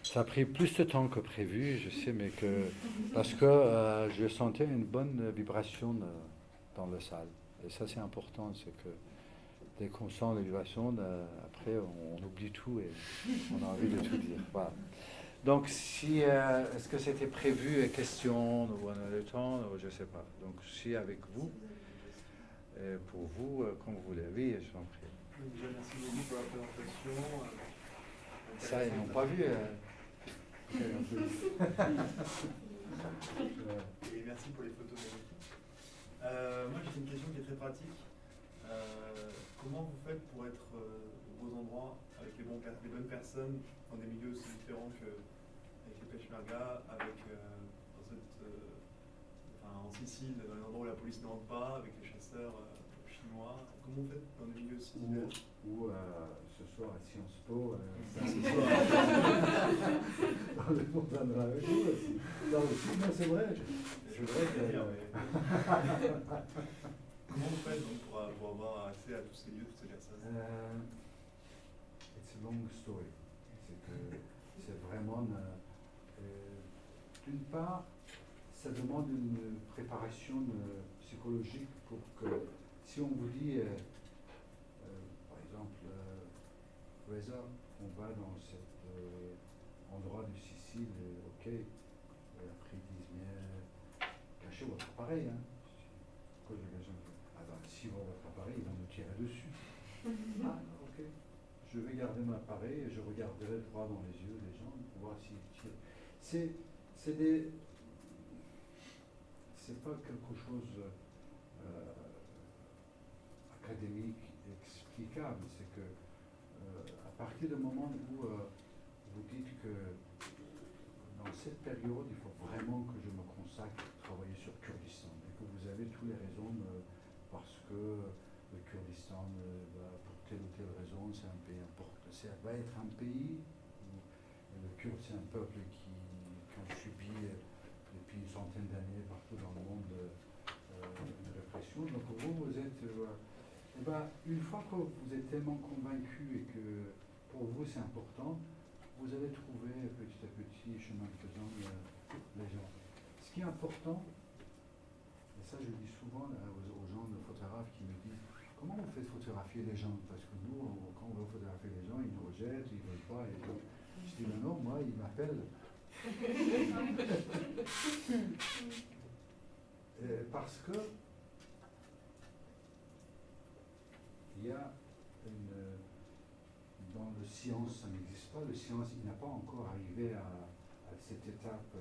Ça a pris plus de temps que prévu, je sais, mais parce que je sentais une bonne vibration dans la salle. Et ça, c'est important, c'est que dès qu'on sent la vibration, après, on oublie tout et on a envie de tout dire. Voilà. Donc, est-ce que c'était prévu, question, ou on a le temps, je ne sais pas. Donc, si avec vous, et pour vous, comme vous voulez. Oui, je t'en prie. Déjà, merci beaucoup pour la présentation. Ça, ils n'ont pas vu. Et merci pour les photos magnifiques. Moi, j'ai une question qui est très pratique. Comment vous faites pour être aux beaux endroits avec les bonnes personnes dans des milieux aussi différents qu'avec les Peshmerga, en Sicile, dans les endroits où la police ne rentre pas, avec les chasseurs chinois? Comment vous faites dans des milieux aussi divers? Ou ce soir à Sciences Po, Ce soir. dans le monde de la radio aussi. Non, c'est vrai. Je voudrais que... Comment vous faites donc pour avoir accès à tous ces lieux, toutes ces personnes? It's a long story. C'est vraiment... d'une part, ça demande une préparation psychologique pour que, si on vous dit, par exemple, Reza, on va dans cet endroit de Sicile, ok, et après ils disent, mais cachez votre appareil, hein. Pourquoi je vais jamais... Ah ben, si votre appareil, ils vont nous tirer dessus. Ah, ok. Je vais garder mon appareil et je regarderai droit dans les yeux des gens pour voir s'ils tirent. C'est pas quelque chose académique, explicable. C'est que à partir du moment où vous dites que dans cette période, il faut vraiment que je me consacre à travailler sur Kurdistan et que vous avez toutes les raisons parce que le Kurdistan, pour telle ou telle raison, c'est un pays important. Ça va être un pays où le Kurde, c'est un peuple qui ont subi depuis une centaine d'années partout dans le monde une répression. Donc vous êtes... une fois que vous êtes tellement convaincu et que pour vous c'est important, vous allez trouver petit à petit, chemin faisant, les gens. Ce qui est important, et ça je le dis souvent aux gens, de photographes qui me disent comment vous faites photographier les gens? Parce que nous, quand on veut photographier les gens, ils nous rejettent, ils ne veulent pas. Et donc, je dis non, moi, ils m'appellent. Parce que il y a dans le science, ça n'existe pas. Le science, il n'a pas encore arrivé à cette étape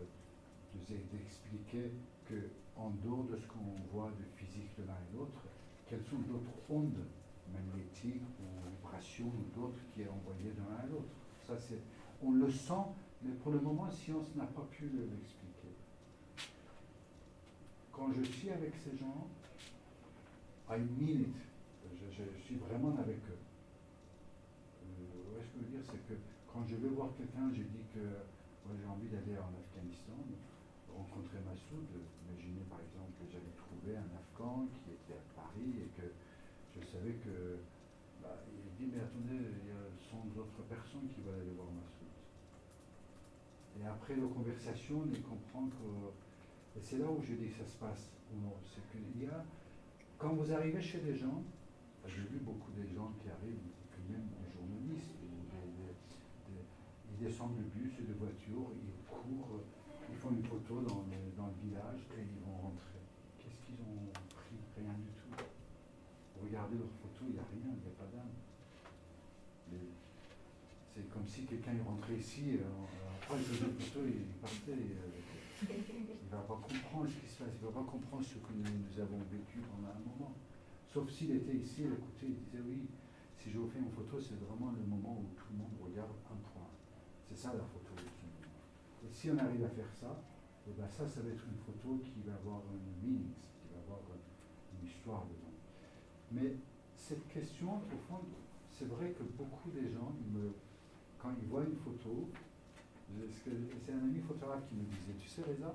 d'expliquer que en dehors de ce qu'on voit de physique de l'un et l'autre, quelles sont d'autres ondes magnétiques ou vibrations ou d'autres qui est envoyées de l'un à l'autre. Ça, on le sent, mais pour le moment, la science n'a pas pu l'expliquer. Quand je suis avec ces gens, I mean it. Je suis vraiment avec eux. Ce que je veux dire, c'est que quand je vais voir quelqu'un, je dis que j'ai envie d'aller en Afghanistan. rencontrer Massoud, imaginez par exemple que j'avais trouvé un Afghan qui était à Paris et que je savais que, il dit, mais attendez, il y a 100 autres personnes qui veulent aller voir Massoud. Et après la conversation, on comprend que, et c'est là où je dis que ça se passe, c'est qu'il y a, quand vous arrivez chez des gens, j'ai vu beaucoup de gens qui arrivent, et puis même des journalistes, ils descendent du bus et de voiture, ils courent, ils font une photo dans le village et ils vont rentrer. Qu'est-ce qu'ils ont pris? Rien du tout. Regardez leurs photos, il n'y a rien, il n'y a pas d'âme. C'est comme si quelqu'un est rentré ici, après il faisait une photo, il partait. Il ne va pas comprendre ce qui se passe, il ne va pas comprendre ce que nous avons vécu pendant un moment. Sauf s'il était ici, il écoutait, il disait oui, si je vous fais une photo, c'est vraiment le moment où tout le monde regarde un point. C'est ça la photo de tout le monde. Et si on arrive à faire ça, et ben ça va être une photo qui va avoir un meaning, qui va avoir une histoire dedans. Mais cette question, au fond, c'est vrai que beaucoup des gens, quand ils voient une photo, c'est un ami photographe qui me disait, tu sais Reza,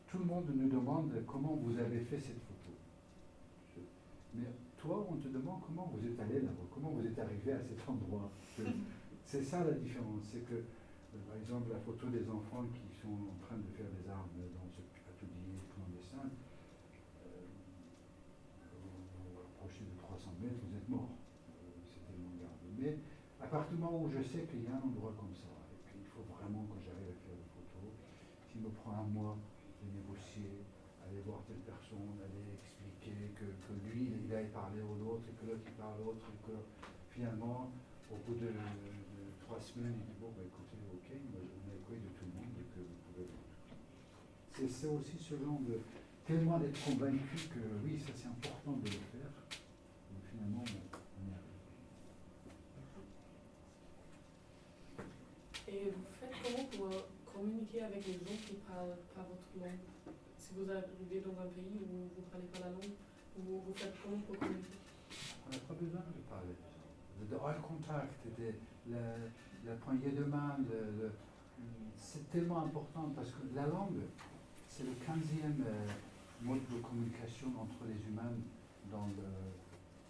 tout le monde nous demande comment vous avez fait cette photo. Mais toi, on te demande comment vous êtes allé là-bas, comment vous êtes arrivé à cet endroit. C'est ça la différence, c'est que, par exemple, la photo des enfants qui sont en train de faire des armes dans ce atelier clandestin, vous approchez de 300 mètres, vous êtes mort. C'est tellement grave. Mais à partir du moment où je sais qu'il y a un endroit comme ça, et qu'il faut vraiment que j'arrive à faire des photos, s'il me prend un mois de négocier, aller voir telle personne, aller expliquer que lui, il aille parler à l'autre, et que l'autre, il parle à l'autre, et que finalement, au bout de 3 semaines, il dit, bon, écoutez, ok, moi, on a écouté de tout le monde, et que vous pouvez voir. C'est aussi ce genre de... tellement d'être convaincu que oui, ça c'est important de le faire, et finalement, on y arrive. Et vous faites comment pour communiquer avec les gens qui ne parlent pas votre langue? Si vous arrivez dans un pays où vous ne parlez pas la langue, vous faites comment pour communiquer? On n'a pas besoin de parler. Le eye contact, la poignée de main, c'est tellement important parce que la langue, c'est le 15e mode de communication entre les humains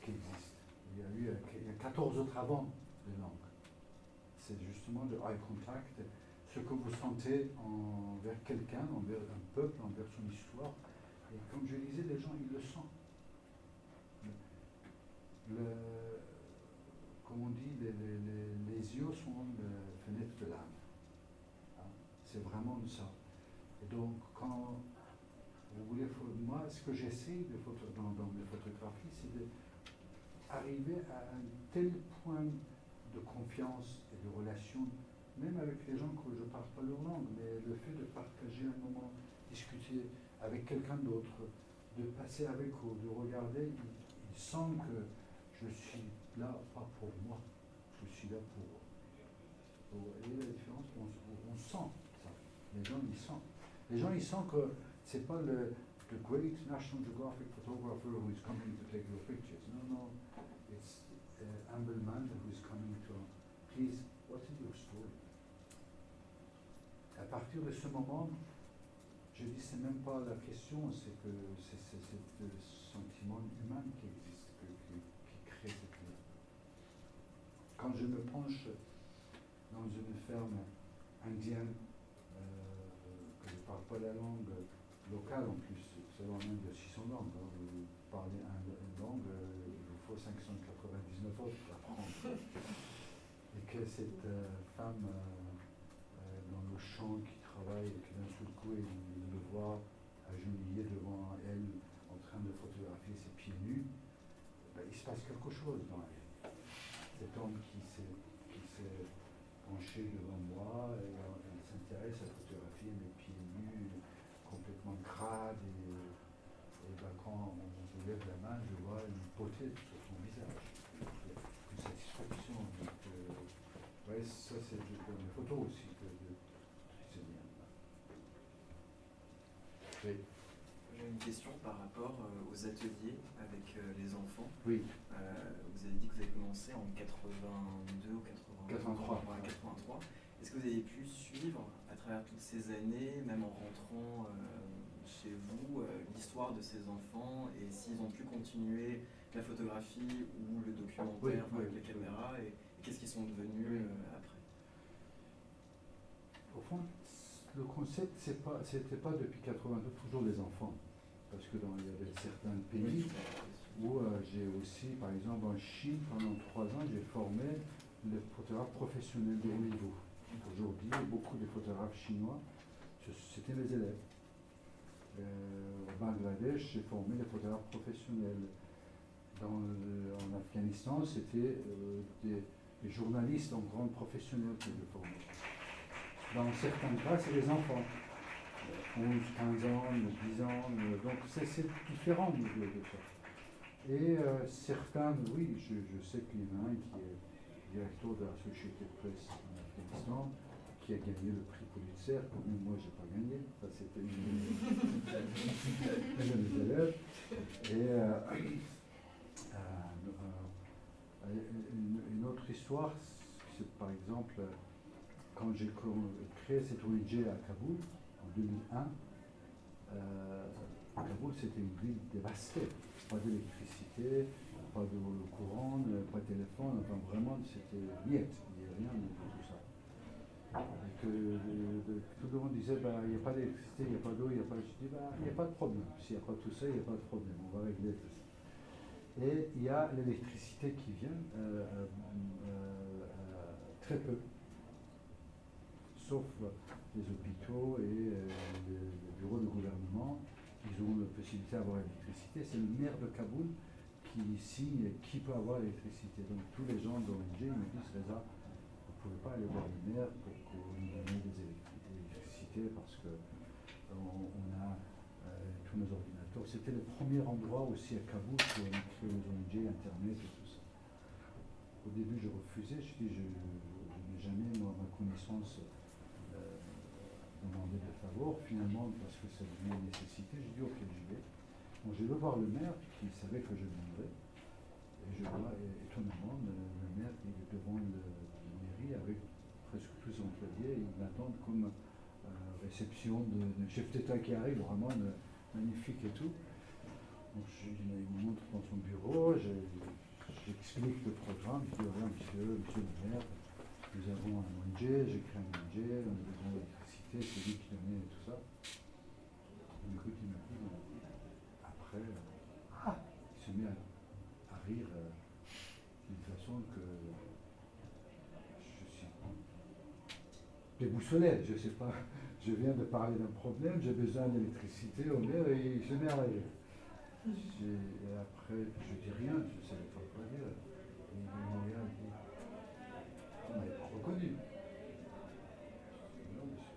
qui existe. Il y a 14 autres avant les langues. C'est justement le eye contact, ce que vous sentez envers quelqu'un, envers un peuple, envers son histoire. Et comme je disais, les gens, ils le sentent. Comme on dit, les yeux sont la fenêtre de l'âme. Hein? C'est vraiment ça. Et donc, quand vous voulez, moi, ce que j'essaie dans mes photographies, c'est d'arriver à un tel point de confiance et de relation, même avec les gens que je ne parle pas leur langue, mais le fait de partager un moment, discuter avec quelqu'un d'autre, de passer avec eux, de regarder, ils sentent que je suis là, pas pour moi, je suis là pour eux. Vous voyez la différence? On sent ça. Les gens, ils sentent. Les gens, ils sentent que c'est pas le great National Geographic photographer who is coming to take your pictures. No, it's Amber Man who is coming to, please, what is your story? À partir de ce moment, je dis, c'est même pas la question, c'est que c'est ce sentiment humain qui existe, qui crée cette lien. Quand je me penche dans une ferme indienne, que je ne parle pas la langue locale en plus, c'est en Inde, il y a 600 langues. Hein. Vous parlez une langue, il vous faut 599 autres pour apprendre. Et que cette femme dans le champ qui travaille et qui d'un seul coup il le voit agenouillé devant elle en train de photographier ses pieds nus, il se passe quelque chose dans elle. Cet homme qui s'est penché devant moi et il s'intéresse à photographier mes pieds nus complètement crades et quand on se lève la main, je vois une beauté sur son visage, une satisfaction. Ouais, ça c'est dans les photos aussi que c'est bien. Oui. J'ai une question par rapport aux ateliers avec les enfants. Oui. Vous avez dit que vous avez commencé en 82 ou 83. 83. Ouais, 83. Est-ce que vous avez pu suivre, à travers toutes ces années, même en rentrant chez vous, l'histoire de ces enfants et s'ils ont pu continuer la photographie ou le documentaire Oui, avec oui. les caméras et qu'est-ce qu'ils sont devenus Oui. après? Au fond, le concept, c'était pas depuis 82 toujours les enfants. Parce que il y avait certains pays où j'ai aussi, par exemple en Chine, pendant 3 ans, j'ai formé les photographes professionnels de haut niveau. Aujourd'hui, beaucoup de photographes chinois, c'était mes élèves. Au Bangladesh, j'ai formé les photographes professionnels. En Afghanistan, c'était des journalistes en grande professionnelle que je formais. Dans certains cas, c'est les enfants. 11, 15 ans, 10 ans, donc c'est différent de ça. Et certains, oui, je sais qu'il y en a un qui est directeur de l'Associated Press en Afghanistan, qui a gagné le prix Pulitzer, que même moi j'ai pas gagné, ça c'était une de mes élèves. Et une autre histoire, c'est par exemple quand j'ai créé cette ONG à Kaboul en 2001. Kaboul, c'était une ville dévastée. Pas d'électricité, pas de courant, pas de téléphone, enfin vraiment, c'était niet, il n'y a rien de tout ça. Et que tout le monde disait, bah, il n'y a pas d'électricité, il n'y a pas d'eau, il n'y a pas... Je dis, bah, il n'y a pas de problème. S'il n'y a pas tout ça, il n'y a pas de problème, on va régler tout ça. Et il y a l'électricité qui vient, très peu. Sauf les hôpitaux et les bureaux de gouvernement, ils ont la possibilité d'avoir l'électricité. C'est le maire de Kaboul qui signe qui peut avoir l'électricité. Donc tous les gens d'ONG me disent, Reza, vous ne pouvez pas aller voir le maire pour qu'on nous donne des électricités parce qu'on a tous nos ordinateurs. C'était le premier endroit aussi à Kaboul pour créer les ONG, Internet et tout ça. Au début, je refusais. Je dis, je n'ai jamais, moi, ma connaissance, demandé de favor. Finalement, parce que ça devient une nécessité, j'ai dit, ok, j'y vais. Bon, je vais voir le maire qui savait que je viendrais. Et je vois, étonnamment, le maire il est devant la mairie avec presque tous les employés. Ils m'attendent comme réception d'un chef d'État qui arrive, vraiment magnifique et tout. Donc, il me montre dans son bureau, j'explique le programme, je dis, voilà, monsieur le maire, nous avons un ONG, j'ai créé un ONG, on a besoin d'électricité, c'est lui qui donnait tout ça. Il m'écoute, il m'écoute. Après, il se met à rire d'une façon que je suis déboussolé, je sais pas. Je viens de parler d'un problème, j'ai besoin d'électricité au maire et il se met à rire. Et après, je dis rien, je ne savais pas quoi dire. Il me regarde, il dit, on m'avait pas reconnu. Non, monsieur.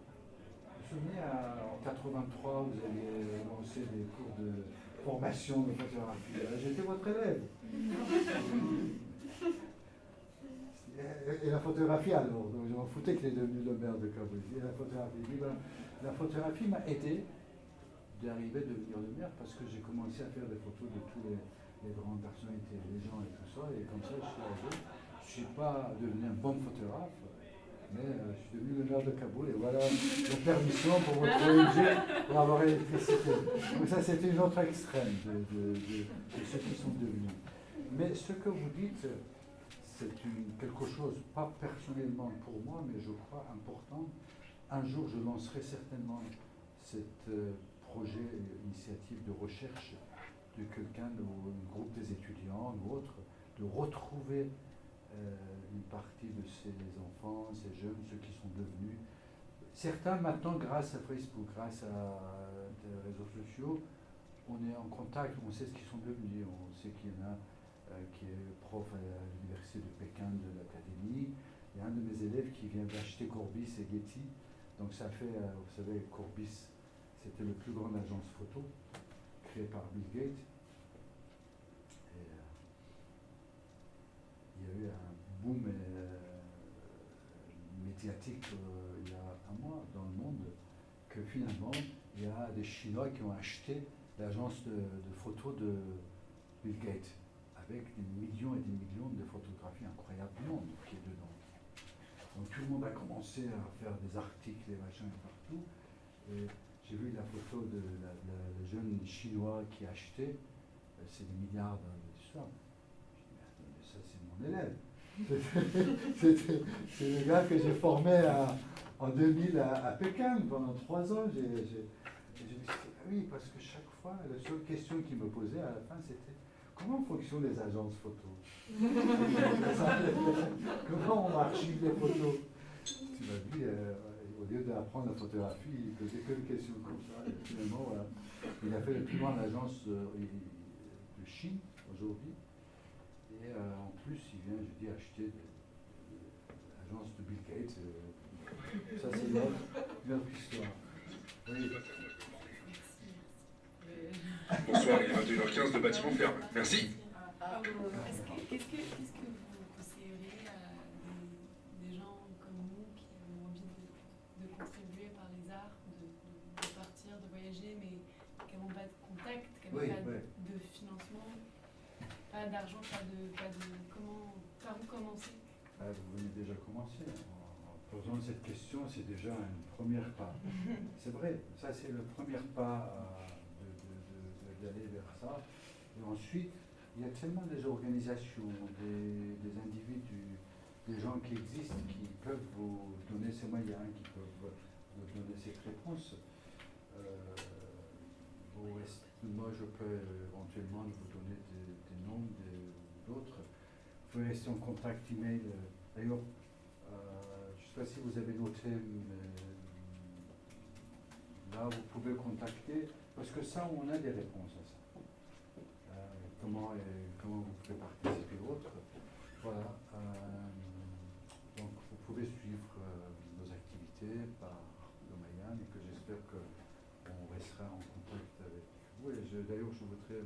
Vous vous souvenez, en 83, vous aviez lancé des cours de formation de photographie. J'étais votre élève. Et la photographie alors, donc je m'en foutais qu'il est devenu le maire de Kaboul. Et la photographie, il dit, ben, la photographie m'a aidé d'arriver à devenir le maire parce que j'ai commencé à faire des photos de tous les grandes personnalités, les gens et tout ça. Et comme ça, je suis arrivé. Je ne suis pas devenu un bon photographe, mais je suis devenu le maire de Kaboul. Et voilà la permission pour votre ONG pour avoir l'électricité. Donc ça, c'était une autre extrême de ceux qui sont devenus. Mais ce que vous dites, c'est quelque chose, pas personnellement pour moi, mais je crois important. Un jour, je lancerai certainement cette projet, initiative de recherche de quelqu'un, un groupe des étudiants ou autre, de retrouver une partie de ces enfants, ces jeunes, ceux qui sont devenus. Certains maintenant, grâce à Facebook, grâce à des réseaux sociaux, on est en contact, on sait ce qu'ils sont devenus, on sait qu'il y en a qui est prof à l'université de Pékin de l'académie. Il y a un de mes élèves qui vient d'acheter Courbis et Getty. Donc ça fait, vous savez, Courbis, c'était le plus grande agence photo créée par Bill Gates. Et il y a eu un boom médiatique il y a un mois dans le monde que finalement il y a des Chinois qui ont acheté l'agence de photos de Bill Gates, avec des millions et des millions de photographies incroyablement qui est dedans. Donc tout le monde a commencé à faire des articles et machin partout. Et j'ai vu la photo de le jeune chinois qui a acheté, c'est des milliards d'histoires. Je dis, mais ça c'est mon élève. C'est le gars que j'ai formé en 2000 à Pékin pendant 3 ans. J'ai dit, oui, parce que chaque fois, la seule question qu'il me posait à la fin, c'était comment fonctionnent les agences photo? Comment on archive les photos? Tu m'as dit, au lieu d'apprendre la photographie, il posait que des questions comme ça. Et finalement, voilà. Il a fait le plus grande agence de Chine aujourd'hui. Et en plus, il vient, je dis, acheter l'agence de Bill Gates. Ça, c'est une autre histoire. Oui. Bonsoir, il est 21h15, le bâtiment ferme. Merci. Qu'est-ce que vous conseilleriez à des gens comme nous qui ont envie de contribuer par les arts, de partir, de voyager, mais qui n'ont pas de contact, qui n'ont pas de financement, pas d'argent, pas de comment, par où commencer? Vous venez déjà commencer. En posant cette question, c'est déjà un premier pas. C'est vrai, ça c'est le premier pas d'aller vers ça. Et ensuite, il y a tellement des organisations, des individus, des gens qui existent, qui peuvent vous donner ces moyens, qui peuvent vous donner cette réponse. Moi, je peux éventuellement vous donner des noms d'autres. Vous pouvez rester en contact email. D'ailleurs, je ne sais pas si vous avez noté, mais là, vous pouvez contacter, parce que ça, on a des réponses à ça. Comment vous pouvez participer autre. Voilà. Donc, vous pouvez suivre nos activités par le moyen et que j'espère qu'on restera en contact avec vous. Et d'ailleurs, je voudrais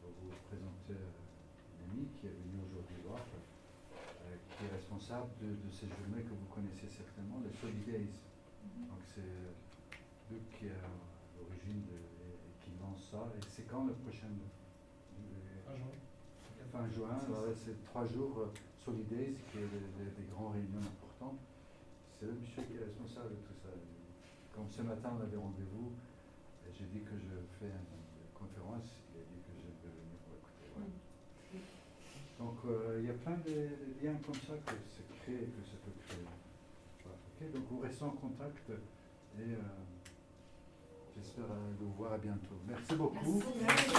vous présenter une amie qui est venue aujourd'hui voir, qui est responsable de ces journées que vous connaissez certainement, les Solidays. Donc, c'est Luc qui est à l'origine et qui lance ça. Et c'est quand le prochain? Fin juin, voilà, c'est 3 jours Solidays, qui est des grandes réunions importantes. C'est le monsieur qui est responsable de tout ça. Comme ce matin, on avait rendez-vous, et j'ai dit que je fais une conférence, il a dit que je vais venir pour écouter. Voilà. Donc, il y a plein de liens comme ça que se crée et que ça peut créer. Voilà. Okay, donc, vous restez en contact et j'espère vous voir à bientôt. Merci beaucoup. Merci.